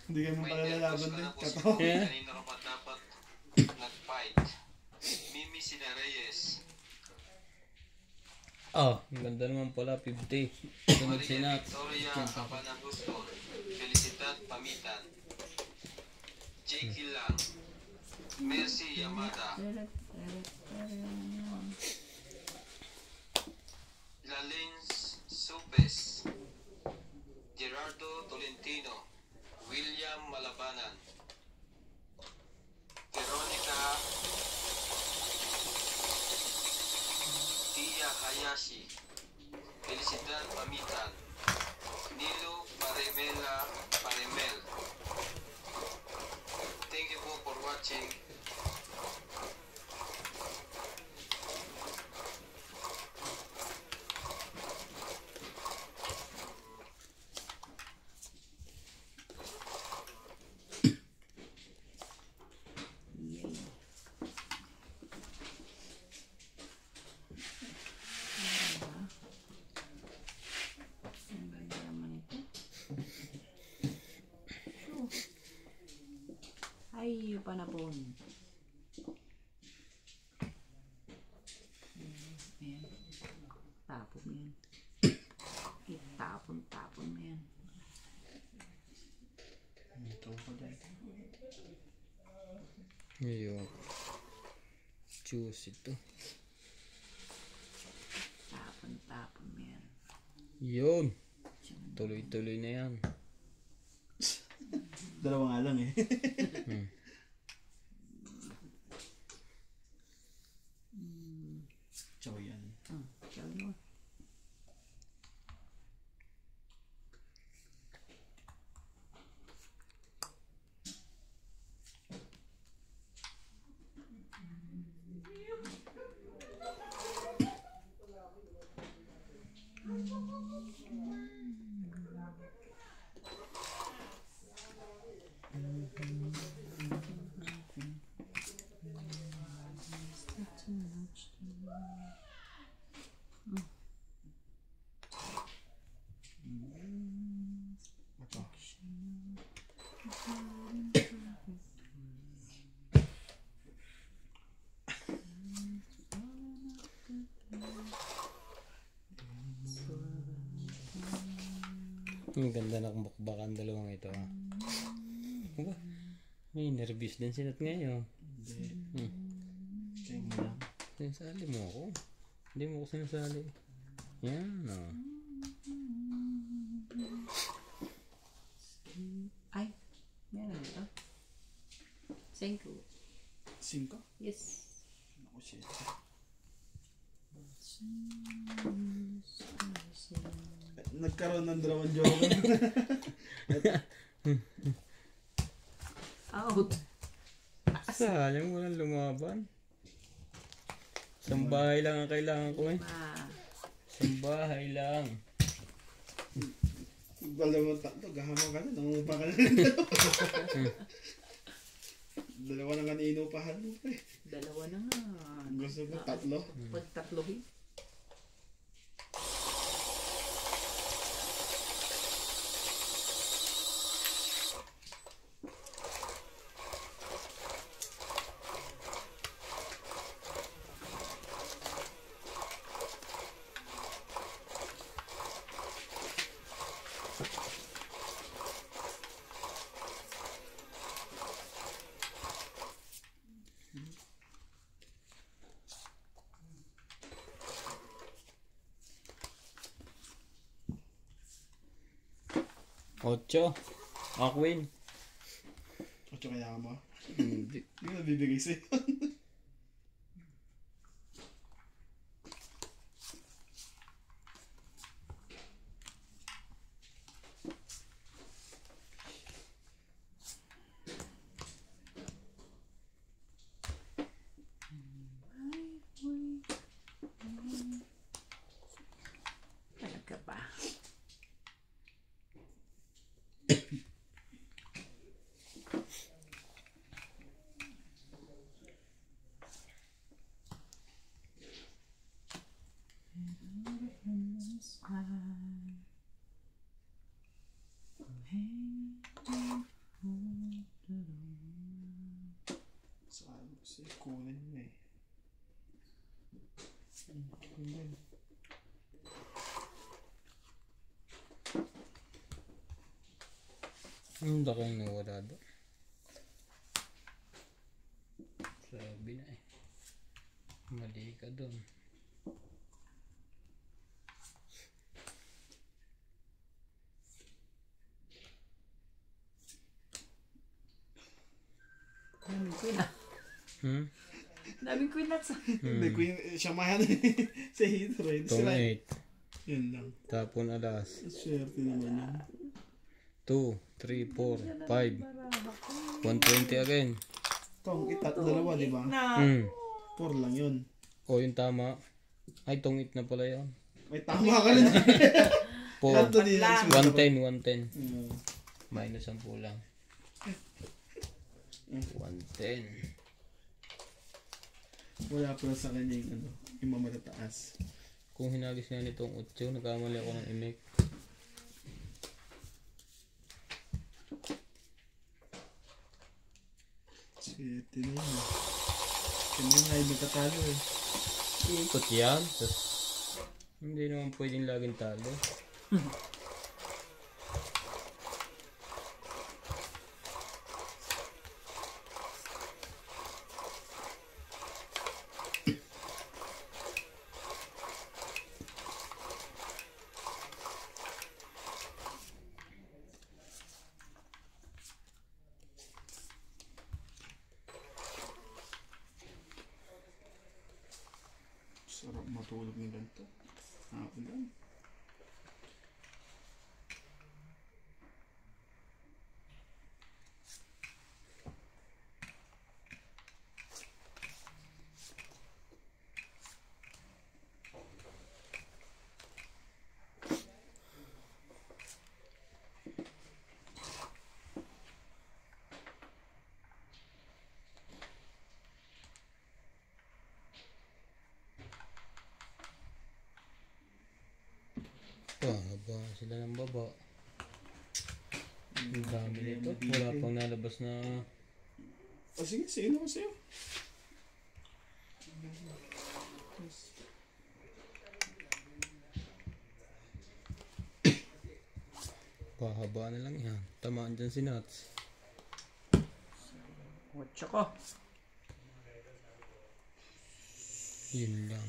Speaker 3: Hindi kayo
Speaker 4: may
Speaker 3: mapalalaban
Speaker 4: nervous ka
Speaker 3: din.
Speaker 4: na po
Speaker 3: Katawa.
Speaker 4: siguro,
Speaker 1: Yeah.
Speaker 4: kanina ka pa dapat nag-fight. Mimi Sina-Reyes,
Speaker 1: Oh, ang ganda naman pala, 50. Sunod si
Speaker 4: Maria
Speaker 1: Nat.
Speaker 4: Victoria Habana Guston, Felicidad Pamitan, Jake Hilang, Mercy Yamada, Lalens Supes, Gerardo Tolentino, William Malabanan, Veronica Tia Hayashi, Felicidad Pamitan, Nilo Paremel. Thank you po for watching.
Speaker 2: panapon. Ayan. Tapon mo yan. Itapon mo yan.
Speaker 3: Ito ko dyan.
Speaker 1: Ayun. Juice ito.
Speaker 2: Tapon mo yan.
Speaker 1: Yun. Tuloy-tuloy na yan.
Speaker 3: Dalawa nga lang eh. Chow yan.
Speaker 2: Chow mo.
Speaker 3: Ito.
Speaker 1: Ang ganda na kumbakbakan dalawang ito. Aba, may nervous din sinat ngayon.
Speaker 3: Hindi. Kaya mo lang.
Speaker 1: Sinasali mo ako. Hindi mo ako sinasali. Yan o.
Speaker 2: Ay, meron ito. 5.
Speaker 3: 5?
Speaker 2: Yes.
Speaker 3: Ako shit. Nagkaroon ng dalawang joke.
Speaker 2: Out.
Speaker 1: Sayang mo lang lumaban. Isang bahay lang ang kailangan ko eh. Isang bahay lang.
Speaker 3: Dalawang tatlo, gahamang ka na. Nangungupa ka na. Dalawa na nga inupahan mo pa eh.
Speaker 2: Dalawa na nga.
Speaker 3: Gusto ko tatlo.
Speaker 2: Pag tatlohin.
Speaker 1: Ocho. Ako win.
Speaker 3: 8 kaya mo.
Speaker 1: Hindi.
Speaker 3: Hindi ko nabibigay sa'yo.
Speaker 2: Ano ka ba?
Speaker 3: Saan mo siya kunin mo eh.
Speaker 1: Ang laki ang nawala doon. Sabi na eh. Mali ka doon.
Speaker 2: Daming queen ah. Daming queen nuts ah.
Speaker 3: Hindi, Queen, siya mahan eh. Sa hito rin.
Speaker 1: Tong
Speaker 3: Sila,
Speaker 1: 8.
Speaker 3: yun lang.
Speaker 1: Tapon alas.
Speaker 3: Swerte naman yun.
Speaker 1: 2, 3, 4, 5. 120 again.
Speaker 3: Tong dalawa, di ba?
Speaker 2: Na.
Speaker 3: 4 lang yun.
Speaker 1: O yung tama. Ay, tongit na pala yun.
Speaker 3: May tama ka rin.
Speaker 1: 4.
Speaker 3: Kanto din lang.
Speaker 1: 110. Minus 10 lang. 110.
Speaker 3: Wala pala sa kanya yung ano, yung mamatataas.
Speaker 1: Kung hinagis nga nitong 8, nagkamali ako ng imek.
Speaker 3: Sige. Swerte na yun. Kanya nga ay magkatalo eh.
Speaker 1: Ikot yan. Tas, hindi naman pwedeng laging talo.
Speaker 3: Sarap matulog ng ganito. Ulan.
Speaker 1: Haba sila ng baba. Ang dami nito. Wala pang nalabas na...
Speaker 3: Sige, sino ko sa'yo?
Speaker 1: Pahaba na lang yan. Tamaan dyan si Nuts.
Speaker 2: Watcha ko.
Speaker 1: Yun lang.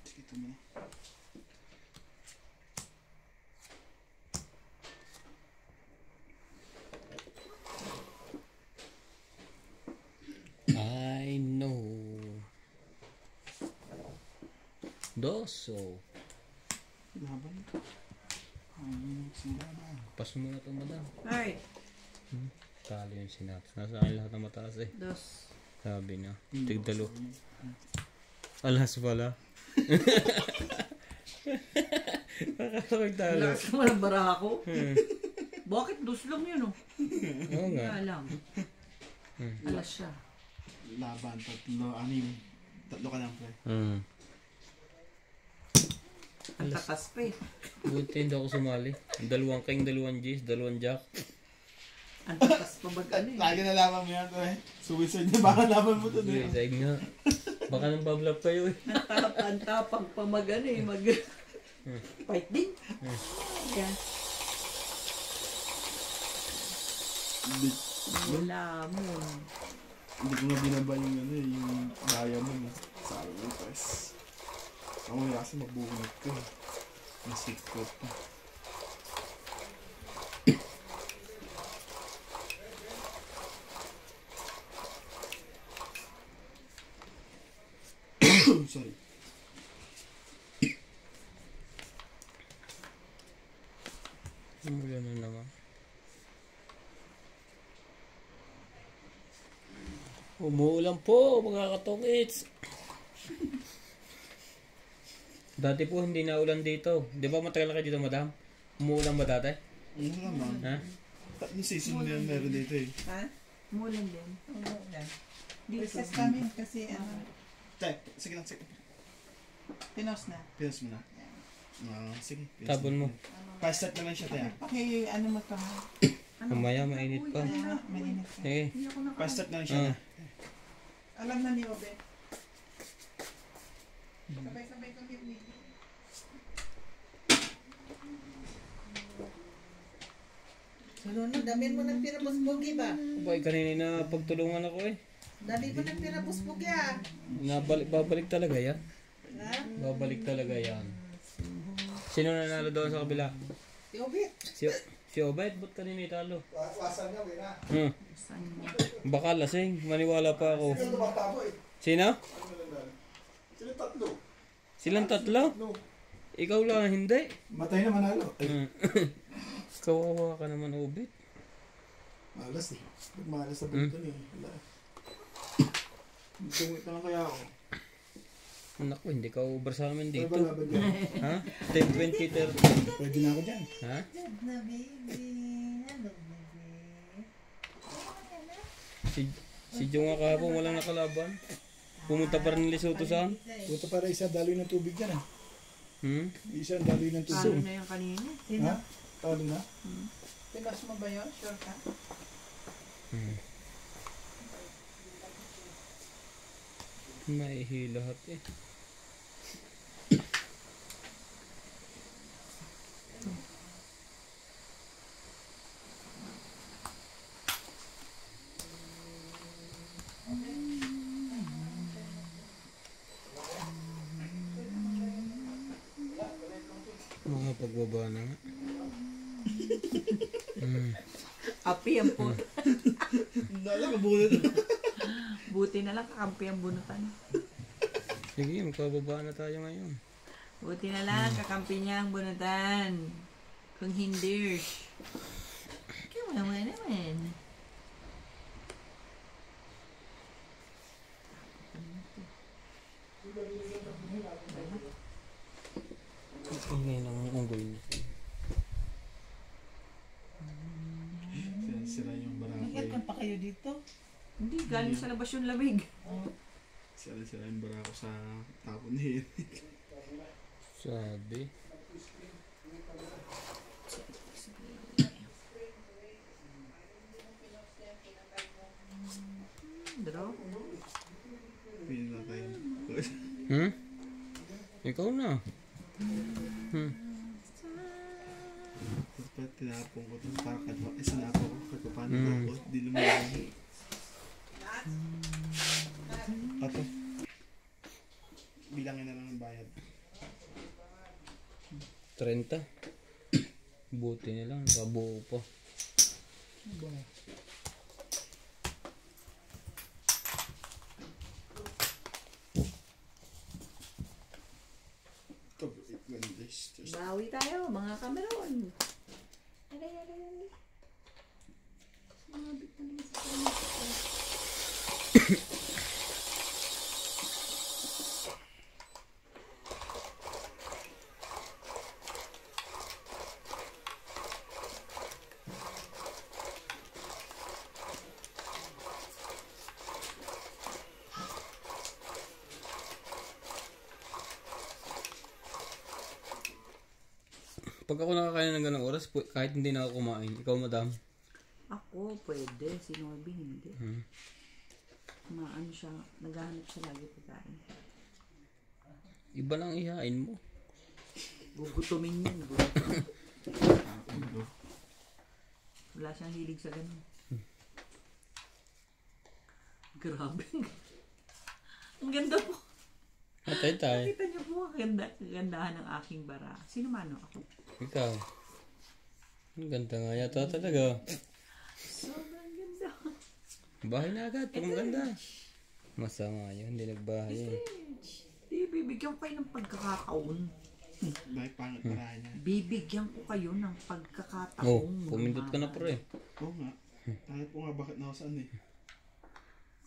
Speaker 3: Sige, ito mo.
Speaker 1: I know. Doso.
Speaker 3: Laban. Ay, sila na.
Speaker 1: Pas mo na ito, madam.
Speaker 2: Ay,
Speaker 1: Talo yung si Nuts. Nasa akin lahat ng mataas eh.
Speaker 2: dos.
Speaker 1: Sabi na. Tigdalo. Alas pala. Nakakawag talo.
Speaker 2: Lakas mo ng baraha ko. Bakit dos lang yun oh?
Speaker 1: Oo
Speaker 2: Hindi
Speaker 1: nga.
Speaker 2: alam. Alas siya.
Speaker 3: Laban, 3, 6. 3 ka lang, pre.
Speaker 2: Ang takas pa eh.
Speaker 1: Buti hindi ako sumali. 2 king, 2 G's, 2 jack.
Speaker 2: Ang takas pa ba ano eh.
Speaker 3: Lagi nalaman mo yan, pre. Suicide niya, baka laban mo to.
Speaker 1: Suicide nga. Baka nang pablap kayo eh.
Speaker 2: Ang tapang pa mag ano eh. Mag... Fight din. Yan. Wala mo.
Speaker 3: Hindi ko nga binaba yung ano eh, yung diamond eh. Sayang yung press. Ako kasi magbungat ko eh. Nasikot pa. Sorry.
Speaker 1: Umulan na naman. Umuulan po mga katongits. Dati po hindi na ulan dito. Di ba matagal na kayo dito, madam? Umuulan ba dati?
Speaker 3: Ano naman?
Speaker 1: Ha?
Speaker 3: Tatlong season na yan meron dito eh.
Speaker 6: Ha?
Speaker 2: Mulan din.
Speaker 6: Umuulan.
Speaker 2: Dito.
Speaker 6: Recess kami kasi
Speaker 3: Tay, sige lang, sige.
Speaker 6: pinos na.
Speaker 3: Pinas mo na. Sige. pinas
Speaker 1: Tapon mo.
Speaker 3: Pa-start na lang siya, Tay.
Speaker 6: Paki ano mo to ha?
Speaker 1: Mamaya mainit pa.
Speaker 6: Mainit ka.
Speaker 1: Eh,
Speaker 3: Pa-start na lang siya.
Speaker 6: Alam na ni Obe. Sabay-sabay kami umihi. Sunod, damin mo ng pinabusbugi ba?
Speaker 1: boy, kanina na pagtulungan ako eh.
Speaker 6: Dami mo ng pinabusbugi ah.
Speaker 1: Babalik talaga yan.
Speaker 6: Ha?
Speaker 1: Babalik talaga yan. Sino nanalo doon sa kabila?
Speaker 6: Si Obe.
Speaker 1: Si Obed, ba't kanina italo?
Speaker 3: Wasan nga, Wina.
Speaker 2: Saan mo?
Speaker 1: Baka lasing, maniwala pa ako. Sino?
Speaker 3: Sila tatlo.
Speaker 1: Silang tatlo? Ikaw lang hindi.
Speaker 3: Matay na manalo.
Speaker 1: Kawawa ka naman, Obed.
Speaker 3: Malas eh. Malas sa bulto eh. Wala. Tungit na lang kaya ako.
Speaker 1: Naku, hindi ka over sa amin
Speaker 3: Ano
Speaker 1: dito.
Speaker 3: ba laban dyan?
Speaker 1: Ha? 10, 20, 30.
Speaker 3: Pwede na ako dyan.
Speaker 1: Ha?
Speaker 6: Na baby. Hello baby.
Speaker 1: Si Jong nga kahapon walang nakalaban. Pumunta pa rin ng Lesotho sa...
Speaker 3: Puto para isa daloy ng tubig dyan ah. Isa daloy ng
Speaker 2: Talo
Speaker 3: tubig.
Speaker 2: na yung kanina.
Speaker 3: Ha? Talo na?
Speaker 6: Pinas mo ba yun? Sure ka?
Speaker 1: Naihilahat eh. Mga pagbaba na nga.
Speaker 2: Api ang po.
Speaker 3: Dala ka bunot.
Speaker 2: Buti na lang kakampi ang bunutan.
Speaker 1: Sige, magpababa na tayo ngayon.
Speaker 2: Buti na lang kakampi niya ang bunutan. Kung hindi. Kawawa naman.
Speaker 1: Ang ngayon ang unggoy niya.
Speaker 3: Sira yung barako
Speaker 6: Nag-aircon pa kayo dito?
Speaker 2: Hindi, galing sa labas yung lamig.
Speaker 3: Sira yung barako sa tapon niya.
Speaker 1: Sabi.
Speaker 2: Draw.
Speaker 3: Pinin na tayo.
Speaker 1: Ikaw na.
Speaker 3: Dapat tinapong ko ito para kadwa. Sinapong ko kahit paano ako. Di lumayan. Ato. Bilangin na lang ang bayad.
Speaker 1: 30. Buti na lang, kabuo pa.
Speaker 3: Ito, Wednesdays.
Speaker 2: Bawi tayo, mga Cameron. Alay, alay, alay. Sumabit na naman sa kanya.
Speaker 1: Pag ako nakakain ng ganong oras, kahit hindi na ako kumain, ikaw madam.
Speaker 2: Ako, pwede. Si Norby, hindi. Maano siya, naghahanap siya lagi pagkain.
Speaker 1: Iba lang ihain mo.
Speaker 2: Gugutumin yun. Gugutumin. Wala siyang hilig sa ganun. Grabe. Ang ganda po.
Speaker 1: Atay tayo.
Speaker 2: Nakita niyo po ang kagandahan ng aking bara. Sino mano ako?
Speaker 1: Ikaw. Ang ganda nga yata talaga.
Speaker 2: Sobrang ganda.
Speaker 1: Bahay na agad, pag maganda. Masama yun, hindi nagbahay eh.
Speaker 2: Di, bibigyan ko kayo ng pagkakataon.
Speaker 3: Dahil pangit para niya.
Speaker 2: Bibigyan ko kayo ng pagkakataon.
Speaker 1: Oh, pumindot ka na pre.
Speaker 3: Oo nga. Kahit po nga bakit na ako saan eh.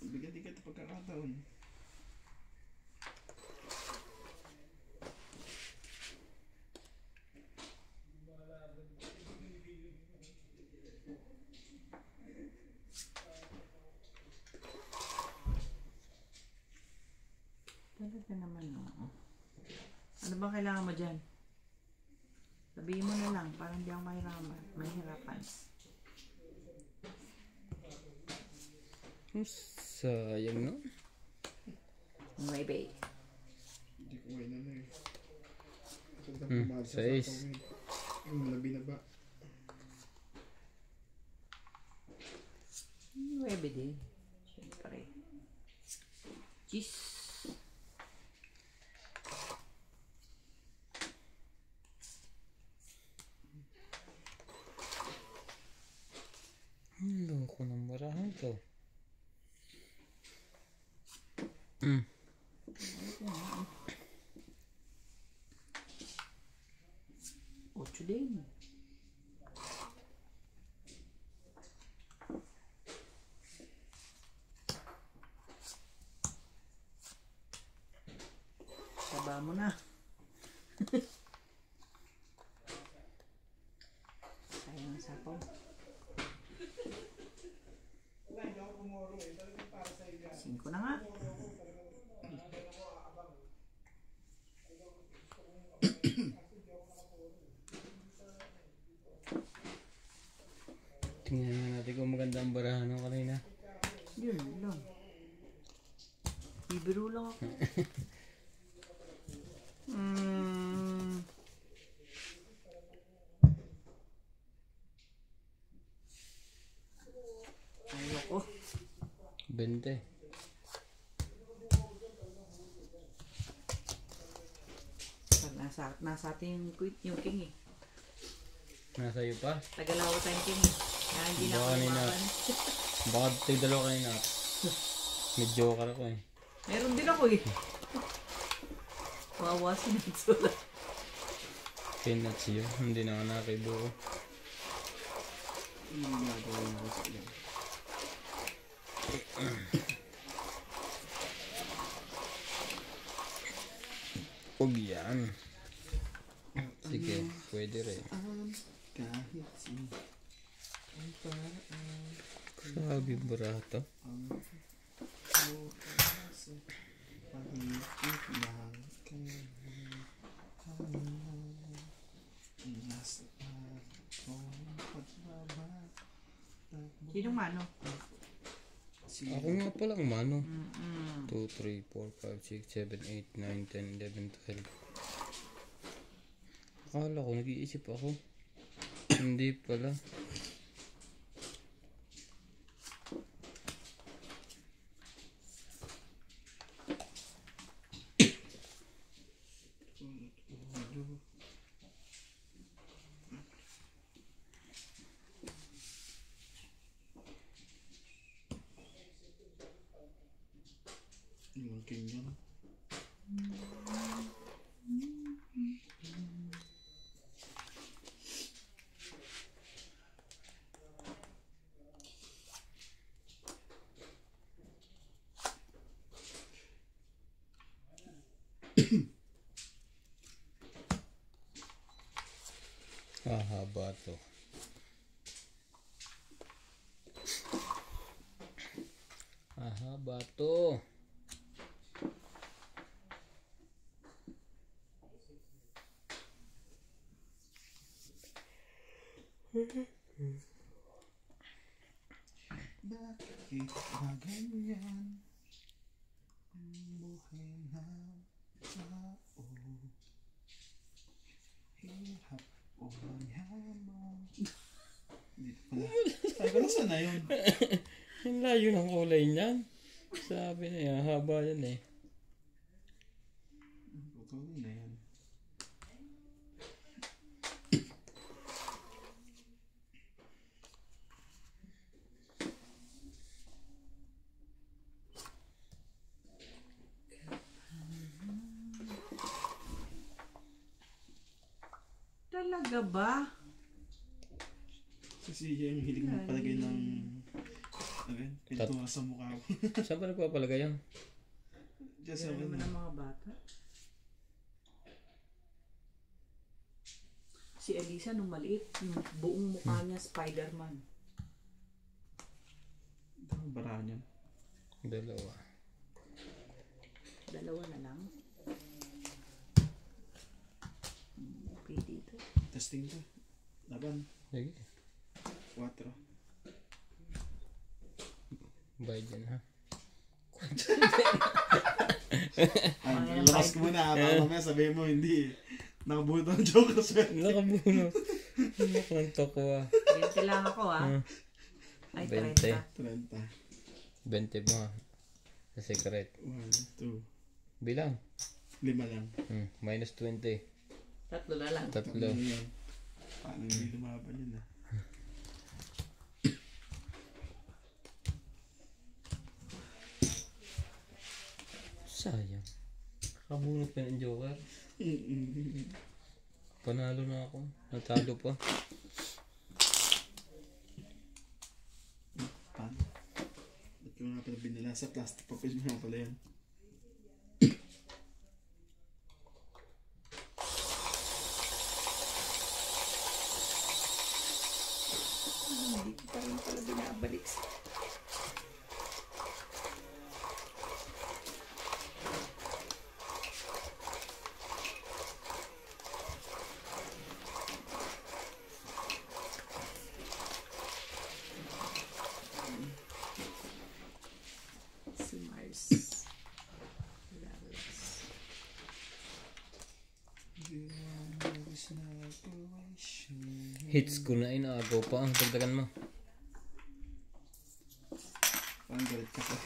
Speaker 3: Bigyan din kita pagkakataon.
Speaker 2: Talaga naman, oo. Ano bang kailangan mo dyan? Sabihin mo na lang, parang hindi ako mahirapan.
Speaker 1: Sayang no?
Speaker 2: Maybe.
Speaker 3: Hindi ko ngayon ano eh. Pagka pumasok sa
Speaker 1: sais.
Speaker 3: tawid. Yung labi na ba?
Speaker 2: Maybe din. Siyempre. Cheese.
Speaker 1: Loko ng marahan to.
Speaker 2: Ocho din.
Speaker 1: Tingnan natin kung maganda ang barahan ng kanina.
Speaker 2: Yun lang. Bibiro lang ako. Ayoko.
Speaker 1: 20.
Speaker 2: Nasa atin yung king eh.
Speaker 1: Nasa iyo pa?
Speaker 2: Tagalawa tayong king eh. Kaya hindi na
Speaker 1: Baka
Speaker 2: ako
Speaker 1: kanina.
Speaker 2: lumaban.
Speaker 1: Baka tayo dalawa kanina. May joker ako eh.
Speaker 2: Meron din ako eh. Wawa si Natsula.
Speaker 1: Peanuts yun. Hindi na nga nakibuo.
Speaker 3: Ano yung ginagawa niya ko sa ilan?
Speaker 1: Huwag yan. Sige, pwede rin.
Speaker 3: Kahit si ay paraan
Speaker 1: Sabi barato.
Speaker 3: ang oras pag-ibig lang kayo nasa akong pagbaba.
Speaker 2: Sinong mano?
Speaker 1: Ako nga palang mano.
Speaker 2: Mm-mm.
Speaker 1: 2, 3, 4, 5, 6, 7, 8, 9, 10, 11, 12. Akala ko, nag-iisip ako. Hindi pala.
Speaker 3: Yung ganyan.
Speaker 1: Haba to. Haba to.
Speaker 3: Bakit ba ganyan ang buhay ng tao? Hirap o yaman. Dito pala. Ay, kung saan na yun?
Speaker 1: Ang layo ng kulay niyan. Sabi na yan, haba yan eh.
Speaker 3: Putulin na yan.
Speaker 2: Talaga ba?
Speaker 3: Kasi yan yung hilig mong palagay ng pintura sa mukha ko.
Speaker 1: Saan ba nagpapalagay yan?
Speaker 3: Diyan sa
Speaker 2: Yan naman ang mga bata. Si Elisa nung maliit, yung buong mukha niya Spider-Man.
Speaker 3: Ang barahan yan.
Speaker 1: Dalawa.
Speaker 2: Dalawa na lang. Okay dito.
Speaker 3: Testing to. Laban.
Speaker 1: Sige.
Speaker 3: 4.
Speaker 1: Bayad yan ha.
Speaker 3: Ay, lakas ko muna. Mamaya sabihin mo hindi. Nakabuhat ang joke na swerte.
Speaker 1: Nakabuno. Ano kang toko ah.
Speaker 2: 20 lang ako ah. Ay,
Speaker 1: 20.
Speaker 3: 30.
Speaker 1: 20 mo ha. Sa secret.
Speaker 3: 1, 2.
Speaker 1: Bilang.
Speaker 3: 5 lang.
Speaker 1: Minus 20.
Speaker 2: Tatlo na lang.
Speaker 1: Tatlo.
Speaker 3: Ano yan? Paano hindi lumaban yun ah?
Speaker 1: Sayang. Kabunot pa ng joker. Panalo na ako. Natalo pa.
Speaker 3: Paano? Ba't ko nga pala binala sa plastic papel mo nga pala yan?
Speaker 2: Hindi ko pa rin pala binabalik.
Speaker 1: Hits ko na inaagaw pa. Dagdagan mo.
Speaker 3: Parang galit ka pa.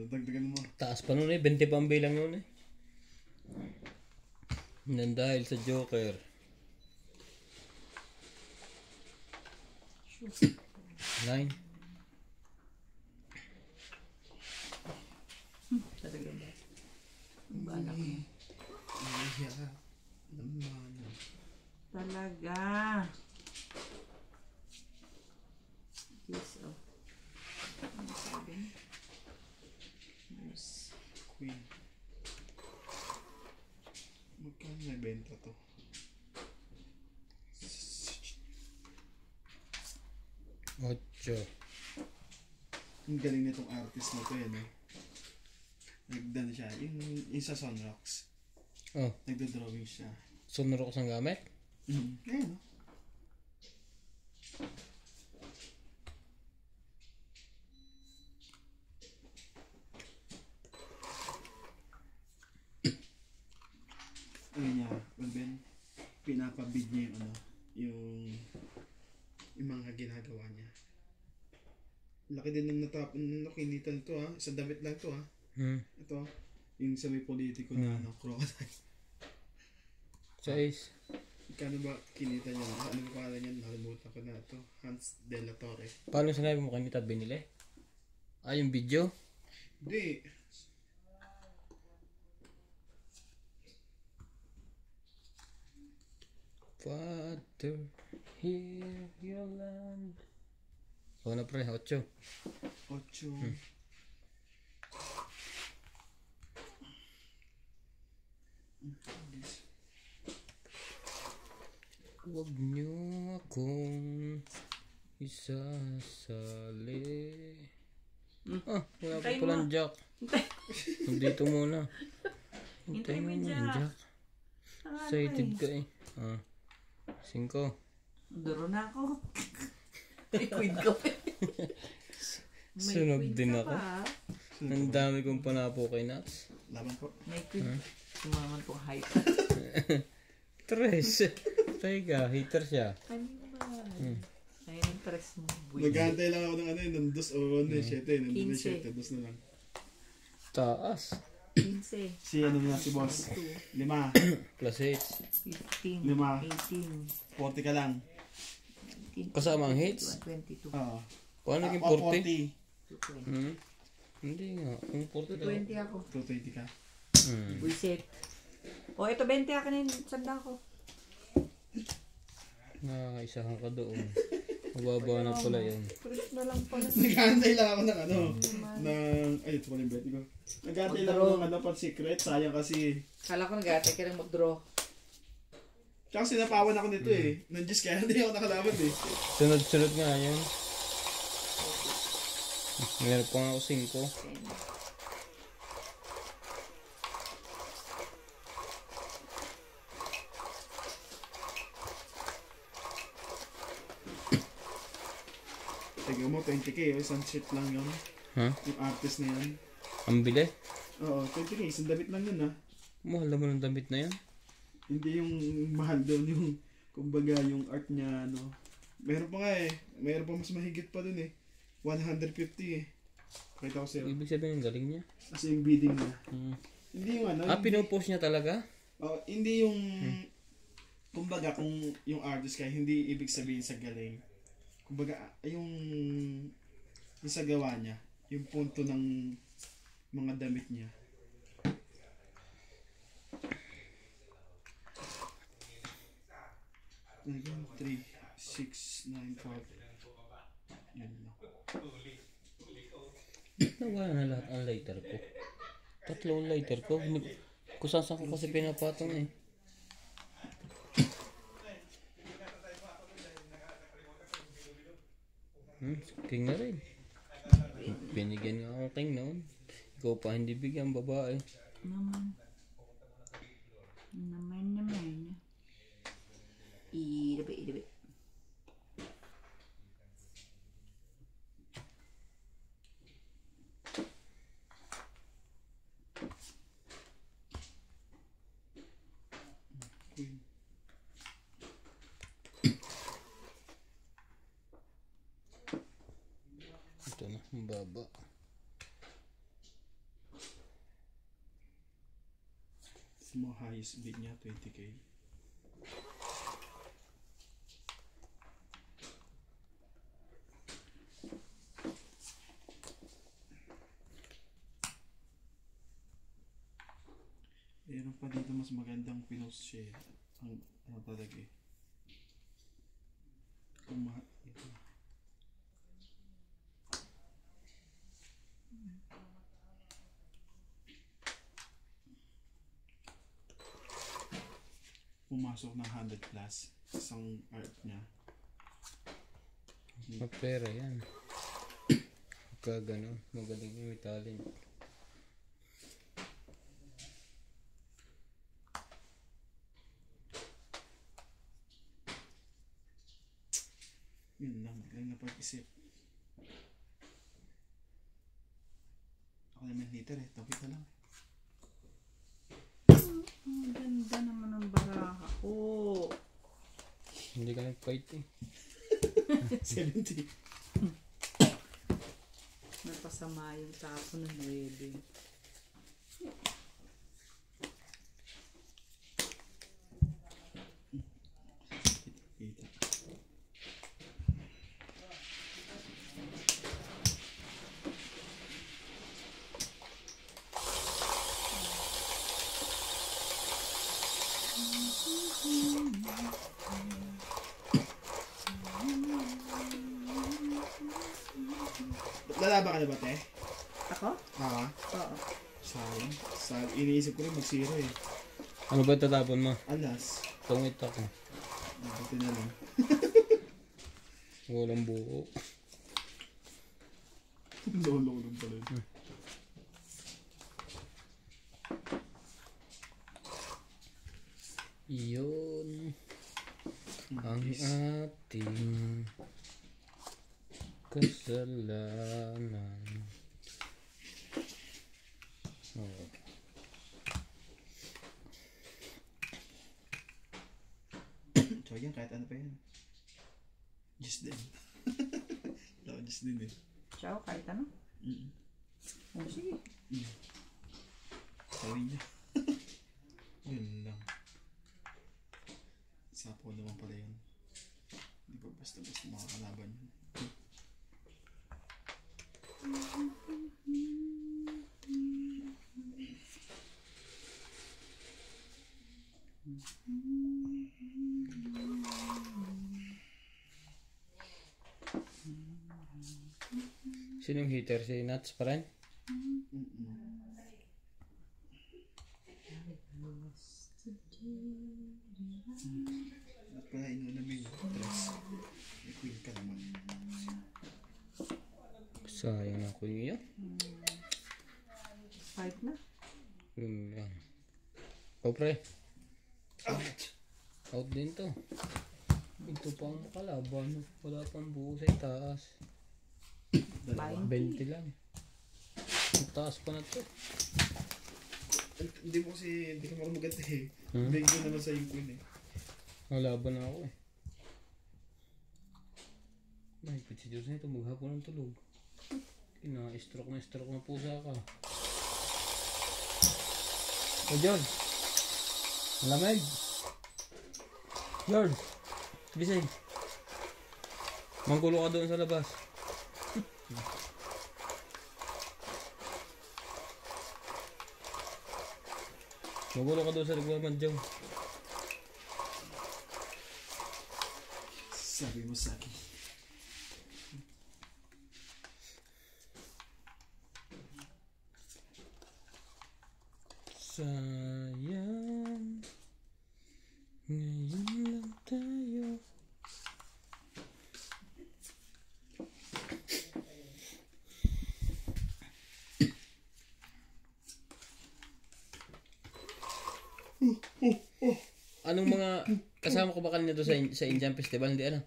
Speaker 3: Dagdagan mo.
Speaker 1: Taas pa nun eh. 20 pa ang bilang nun eh. Nan dahil sa Joker. Nine.
Speaker 2: Talaga ba? Ang balak mo. Talaga. Yes, oh. Ano sabi? Yes.
Speaker 3: Queen. Magkano na benta to?
Speaker 1: Ocho.
Speaker 3: Ang galing nitong artist na to eh. Nagdan siya. Yung sa Sunrocks.
Speaker 1: Oh.
Speaker 3: Nagdodrawing siya.
Speaker 1: Sunrox ang gamit?
Speaker 3: Ayun no? Ayun niya, Ben, pinapabid niya yung yung mga ginagawa niya. Laki din ng nakinitan to ha. Sa damit lang to ha. Ito, yung sa may politiko na crocodile.
Speaker 1: Size.
Speaker 3: Kano ba kinita niya? Ano ba pala niya? Nakalimutan ko na ito. Hans De La Torre.
Speaker 1: Paano sinabi mo kanita binili? Ah, yung video?
Speaker 3: Hindi.
Speaker 1: Father, hear your land. O na pre, 8.
Speaker 3: 8.
Speaker 1: Huwag niyo akong isasali. Ah, wala pa
Speaker 2: Hintayin
Speaker 1: palang
Speaker 2: mo.
Speaker 1: jack. Dito muna.
Speaker 2: Hintayin mo yung
Speaker 1: yung
Speaker 2: jack.
Speaker 1: Excited ka eh. Ah, 5.
Speaker 2: Duro na ako. May queen ka pa. May
Speaker 1: Sunog
Speaker 2: queen
Speaker 1: din
Speaker 2: ka
Speaker 1: ako.
Speaker 2: pa.
Speaker 1: Ang dami kong panapo kay Nats.
Speaker 3: Laban po.
Speaker 2: May queen. Sumaman tong height.
Speaker 1: 3. Teka, hater siya.
Speaker 2: Kanina ba? Ayun ang tres mo.
Speaker 3: Nag-aantay lang ako ng ng 2 o 7. Nandun na 7. 2 na lang.
Speaker 1: Taas.
Speaker 2: 15.
Speaker 3: Si ano na si boss? 5.
Speaker 1: Plus 8.
Speaker 2: 15. 18.
Speaker 3: 40 ka lang.
Speaker 2: 19.
Speaker 1: Kasama ang hits?
Speaker 2: 22.
Speaker 3: Oo.
Speaker 1: Paano naging 40? Hindi nga. Kung 40 daw.
Speaker 2: 20 ako.
Speaker 3: 220 ka.
Speaker 2: Bullshit. O, ito 20 akin yung sanda ko.
Speaker 1: Nakakaisahan ka doon. Mababa na pala yun.
Speaker 2: Pulis na lang pala.
Speaker 3: Nag-aantay lang ako ng ay, ito pala yung bet ko. Nag-aantay lang ako ng pang secret. Sayang kasi.
Speaker 2: Kala ko nag-ate ka lang mag-draw.
Speaker 3: Tsaka sinapawan ako nito eh. Nandiyan kaya hindi ako nakalaban eh.
Speaker 1: Sunod-sunod nga yun. Meron pa nga ako 5.
Speaker 3: Tignan mo, 20k. Isang shit lang yun.
Speaker 1: Ha?
Speaker 3: Yung artist na yun.
Speaker 1: Ang bili?
Speaker 3: Oo, 20k. Isang damit lang yun ha.
Speaker 1: Mahal naman ang damit na yan.
Speaker 3: Hindi yung mahal doon yung kumbaga yung art niya ano. Meron pa nga eh. Meron pa mas mahigit pa doon eh. 150 eh. Pakita ko sa'yo.
Speaker 1: Ibig sabihin ang galing niya.
Speaker 3: Kasi yung bidding niya. Hindi yung ano.
Speaker 1: Ah, pinupost niya talaga?
Speaker 3: Hindi yung kumbaga kung yung artist ka hindi ibig sabihin sa galing. Kumbaga yung sa gawa niya. Yung punto ng mga damit niya. Again, 3, 6, 9, 5. Yan lang.
Speaker 1: Nawala na lahat ang lighter ko. 3 lighter ko. Kung saan ko kasi pinapatong eh. King na rin. Binigyan nga akong king noon. Ikaw pa hindi bigyan babae.
Speaker 2: Naman. Ilabi.
Speaker 3: Queen.
Speaker 1: Ito na, ang baba.
Speaker 3: Yung mga highest bid niya, 20k. Meron pa dito mas magandang pinost siya. Ang ano talaga eh. Ito. Pumasok ng 100 plus isang art niya.
Speaker 1: Mapera yan. Pagka gano'n, magaling yung talent.
Speaker 3: Yun lang, magaling na pag-isip. Ako naman hater eh, tawid na lang.
Speaker 2: Ang ganda naman ng baraha ko.
Speaker 1: Hindi ka nag-fight eh.
Speaker 3: 70.
Speaker 2: Napasama yung tapo ng 9.
Speaker 3: Kita. Lalaba ka na ba, te?
Speaker 2: Ako?
Speaker 3: Oo.
Speaker 2: Oo.
Speaker 3: Sayang. Iniisip ko rin mag-zero eh.
Speaker 1: Ano ba tatapon mo?
Speaker 3: Alas.
Speaker 1: Tungit ako.
Speaker 3: Buti na lang.
Speaker 1: Walang buo.
Speaker 3: Lolo-lolo pala yun.
Speaker 1: Iyon ang ating kasalanan. Oh.
Speaker 3: So yan, kahit ano pa yan. Just din. Wala ko just din eh.
Speaker 2: Ciao, kahit ano? Oh, sige.
Speaker 3: Sabi niya. Yun lang. Sapo naman pala yun. Hindi ba basta-basta makakalaban yun.
Speaker 1: Sinong hitter? Si Nuts pa rin?
Speaker 3: At pala inunamin yung dress. May queen ka naman.
Speaker 1: Sayang ako niyo.
Speaker 2: Fight na.
Speaker 1: Yun lang. Oh, pre.
Speaker 3: Out!
Speaker 1: Out din to. Ito pang kalaban. Wala pang buo sa itaas.
Speaker 3: Dalawa.
Speaker 1: 20 lang. Ang taas pa na to.
Speaker 3: Hindi mo kasi, hindi ka makamugat eh.
Speaker 1: Hmm?
Speaker 3: Bigyan naman sa yung queen eh.
Speaker 1: Nalaban na ako eh. Mahigpit si Diyos na ito. Maghapon ng tulog. Stroke na pusa ka. O George. Ang lamig. George. Gising. Manggulo ka doon sa labas. Manggulo ka doon sa nagmamadyaw.
Speaker 3: Sabi mo sa akin.
Speaker 1: Sayang, ngayon lang tayo. Anong mga kasama ko ba kanina doon sa Indian Festival? Hindi ano?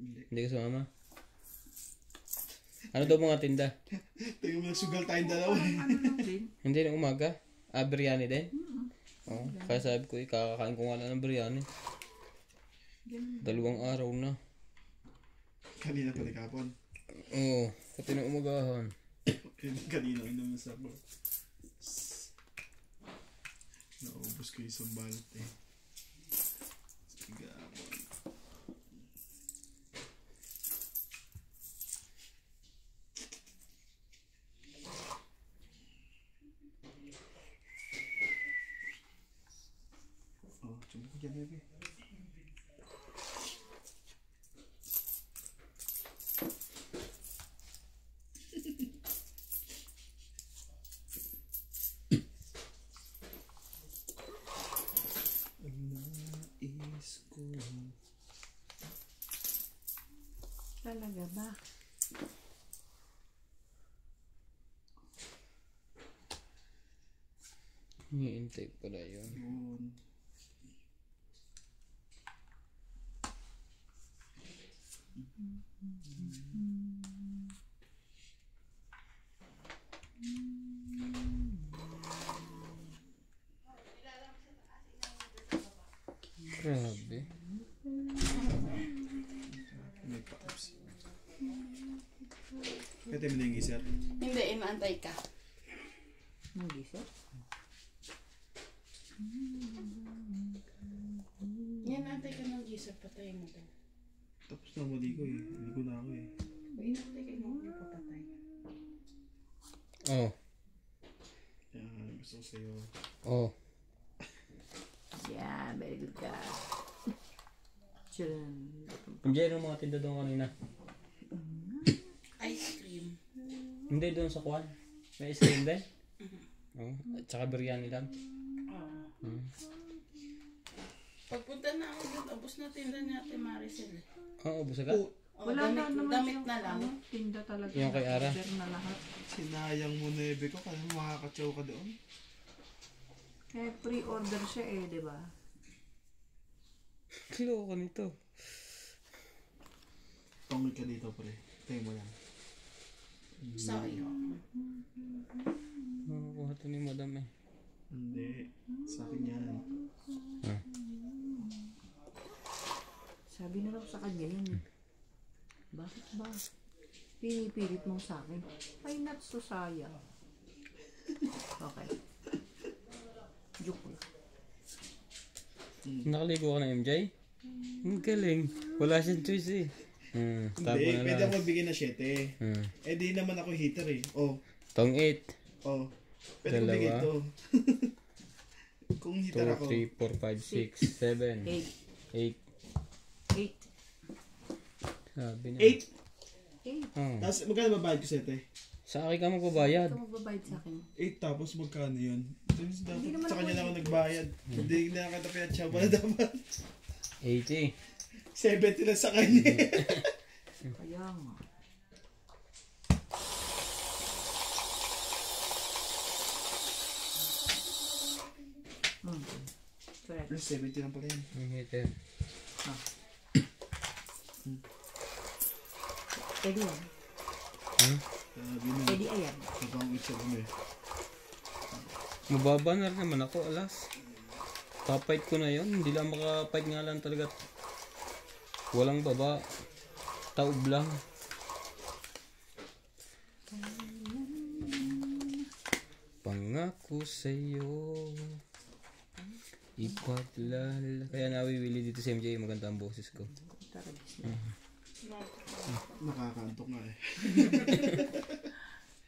Speaker 1: Hindi ka sumama? Ano daw mga tinda?
Speaker 3: Tingnan mo nagsugal tayong dalawa eh.
Speaker 2: Ano lang din.
Speaker 1: Hindi na umaga? Biryani din? Oh, kaya sabi ko, kakakain ko nga lang ng biryani.
Speaker 2: Ganun.
Speaker 1: 2 araw na.
Speaker 3: Kanina pala kapon.
Speaker 1: Oo, pati ng umagahan.
Speaker 3: Kanina inom sa ako. Naubos ko isang balot eh. Gabon. Oh, cuma ko dyan, baby. Nais ko.
Speaker 2: Talaga ba?
Speaker 1: Hihintay pala yun.
Speaker 3: Yun.
Speaker 1: Grabe.
Speaker 3: May pops. Pwede mo na yung isa.
Speaker 7: Hindi, inaantay ka.
Speaker 2: Nag-isip?
Speaker 7: Yan, antay ka ng gisap, patayin mo daw.
Speaker 3: Tapos na mali ko eh. Hindi ko na ako eh.
Speaker 7: Inaantay ka mo, papatay.
Speaker 1: Oh,
Speaker 3: Yan, gusto ko sa'yo.
Speaker 1: oh.
Speaker 2: Yeah, very good ka. Diyan.
Speaker 1: Enjoy ng mga tinda doon kanina.
Speaker 7: Ice cream.
Speaker 1: Hindi doon sa kwan. May ice cream din. Oh, at saka biryani lang.
Speaker 7: Oo. Pagpunta na ako doon, ubos na tinda ni Ate Maricel.
Speaker 1: Oo, busa ka.
Speaker 7: Oh,
Speaker 2: Wala na naman
Speaker 7: damit
Speaker 2: siyang
Speaker 7: na lang.
Speaker 2: ano, tinda talaga.
Speaker 1: Yung kay Ara.
Speaker 2: Order na lahat.
Speaker 3: Sinayang mo nebe ko. Kaya makakatsaw ka doon.
Speaker 2: Kaya pre-order siya eh, di ba?
Speaker 1: Loko nito.
Speaker 3: Tungod ka dito pre. Tayo mo yan.
Speaker 7: Sa iyo.
Speaker 1: Kuha to ni madam eh.
Speaker 3: Hindi. Sa akin yan.
Speaker 2: Sabi na lang sa kanya yun. Bakit ba? Pinipilit mo sa akin. Ay, not so sayang. Okay. Joke lang.
Speaker 1: Nakaligo ka na MJ? Ang galing. Wala siyang choice eh. Tapo
Speaker 3: Hindi.
Speaker 1: na
Speaker 3: Pwede
Speaker 1: lang.
Speaker 3: ako magbigay na 7. Eh di naman ako hitter eh. Oh.
Speaker 1: Tong 8.
Speaker 3: Oh. Pwede ko bigay
Speaker 1: Dalawa.
Speaker 3: ito. Kung hitter
Speaker 1: 2,
Speaker 3: ako.
Speaker 1: 3, 4, 5, 6, 7,
Speaker 2: 8.
Speaker 1: 8.
Speaker 2: 8.
Speaker 1: Sabi na.
Speaker 3: 8.
Speaker 2: 8.
Speaker 1: Oh.
Speaker 3: Tapos magkano babayad ko sa ito eh?
Speaker 1: Sa akin ka magbabayad.
Speaker 2: Ito magbabayad sa akin.
Speaker 3: 8 tapos magkano yun? Tapos
Speaker 2: Hindi
Speaker 3: dapat
Speaker 2: naman
Speaker 3: sa kanya
Speaker 2: ako
Speaker 3: lang ako nagbayad. Hindi na kita pinatsaw na dapat.
Speaker 1: 80.
Speaker 3: 70 lang sa kanya.
Speaker 2: Kaya nga. Correct.
Speaker 3: Plus 70 lang pala yan.
Speaker 1: Ang hitter.
Speaker 2: Pwede yan.
Speaker 3: Sabi mo,
Speaker 2: Pwede ayan.
Speaker 3: nagpang isa ko eh.
Speaker 1: Mababa na rin naman ako, alas. Papight ko na yon. Hindi lang makapight nga lang talaga. Walang baba. Taob lang. Pangako sa'yo. Ipaglala. Kaya nawiwili dito si MJ. Maganda ang boses ko.
Speaker 2: Taragis na.
Speaker 3: Nakakantok nga eh.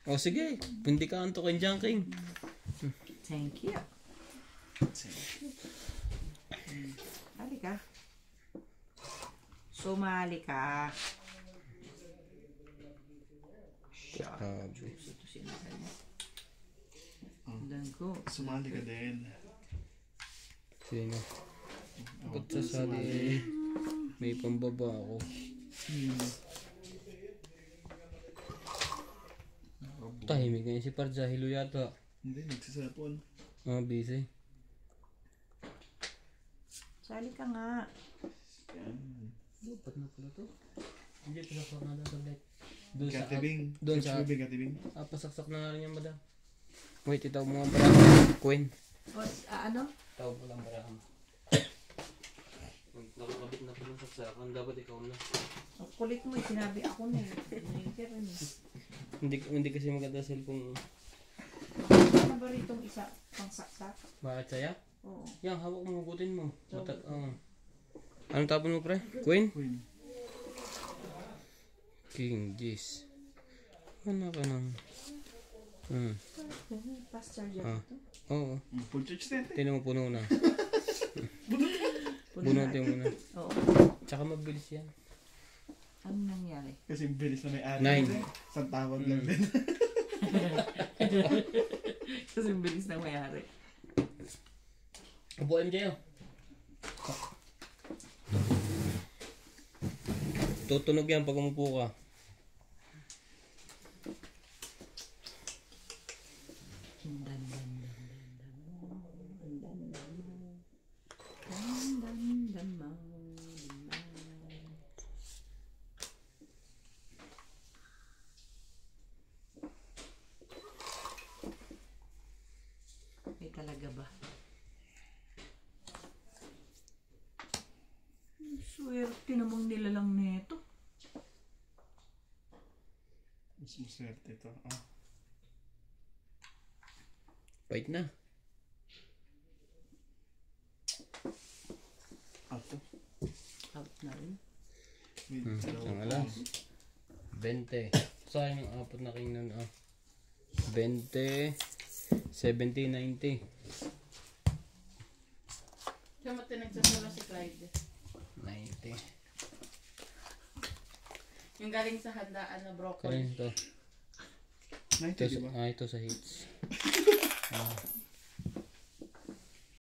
Speaker 1: O sige. Hindi ka antokin dyan, King.
Speaker 2: Thank you. Hali ka. Sumali ka.
Speaker 1: Sabi.
Speaker 2: Ito sinakal mo. Dan ko.
Speaker 3: Sumali ka din.
Speaker 1: Sino? Ba't sasali? May pambaba ako. Tahimik ngayon si Parjahilo yata.
Speaker 3: Hindi, nagsasapon.
Speaker 1: Busy.
Speaker 2: Sali ka nga.
Speaker 3: Yan.
Speaker 1: Dapat na pala to. Hindi, pasaksak na lang ulit. Doon sa
Speaker 3: Katibing.
Speaker 1: doon sa
Speaker 3: Katibing, katibing.
Speaker 1: pasaksak na nga rin yung madam. Wait, ito mga parang Queen.
Speaker 2: O, ano?
Speaker 1: Tawag mo lang marami. Nakakabit na po ng saksakan. Dapat ikaw na.
Speaker 2: Ang kulit mo, sinabi ako na eh. Nainter rin eh.
Speaker 1: Hindi kasi maganda cellphone.
Speaker 2: Ano ba rito isa pang saksak?
Speaker 1: Bakit saya?
Speaker 2: Oo.
Speaker 1: Yang hawak mo, hugutin mo. Anong tapon mo, pre? Queen?
Speaker 3: Queen.
Speaker 1: King, G's. Ano ka nang...
Speaker 2: Fast charger
Speaker 1: Ah.
Speaker 2: ito.
Speaker 1: Oo.
Speaker 3: Full charge na ito.
Speaker 1: Tingnan mo, puno na. Bunutin mo na.
Speaker 2: Oo.
Speaker 1: Tsaka mabilis yan.
Speaker 2: Ano nangyari?
Speaker 3: Kasi bilis na may ari.
Speaker 1: 9.
Speaker 3: Sa tawag lang din.
Speaker 2: Kasi bilis na mayari.
Speaker 1: Upo, MJ, oh. Tutunog yan pag umupo ka.
Speaker 2: May talaga ba? Swerte namang nilalang neto.
Speaker 3: Mas maswerte ito. Ah.
Speaker 1: Fight na.
Speaker 3: Ato.
Speaker 2: Out na rin.
Speaker 1: Ang alas. 20. Sayang yung apat na king nun, ah. 20. 70, 90.
Speaker 7: Kaya mo tinagsasala si Clyde.
Speaker 1: 90.
Speaker 7: Yung galing sa handaan na broccoli.
Speaker 1: Kanin to.
Speaker 3: 90,
Speaker 1: Ito,
Speaker 3: di ba?
Speaker 1: ito sa hits.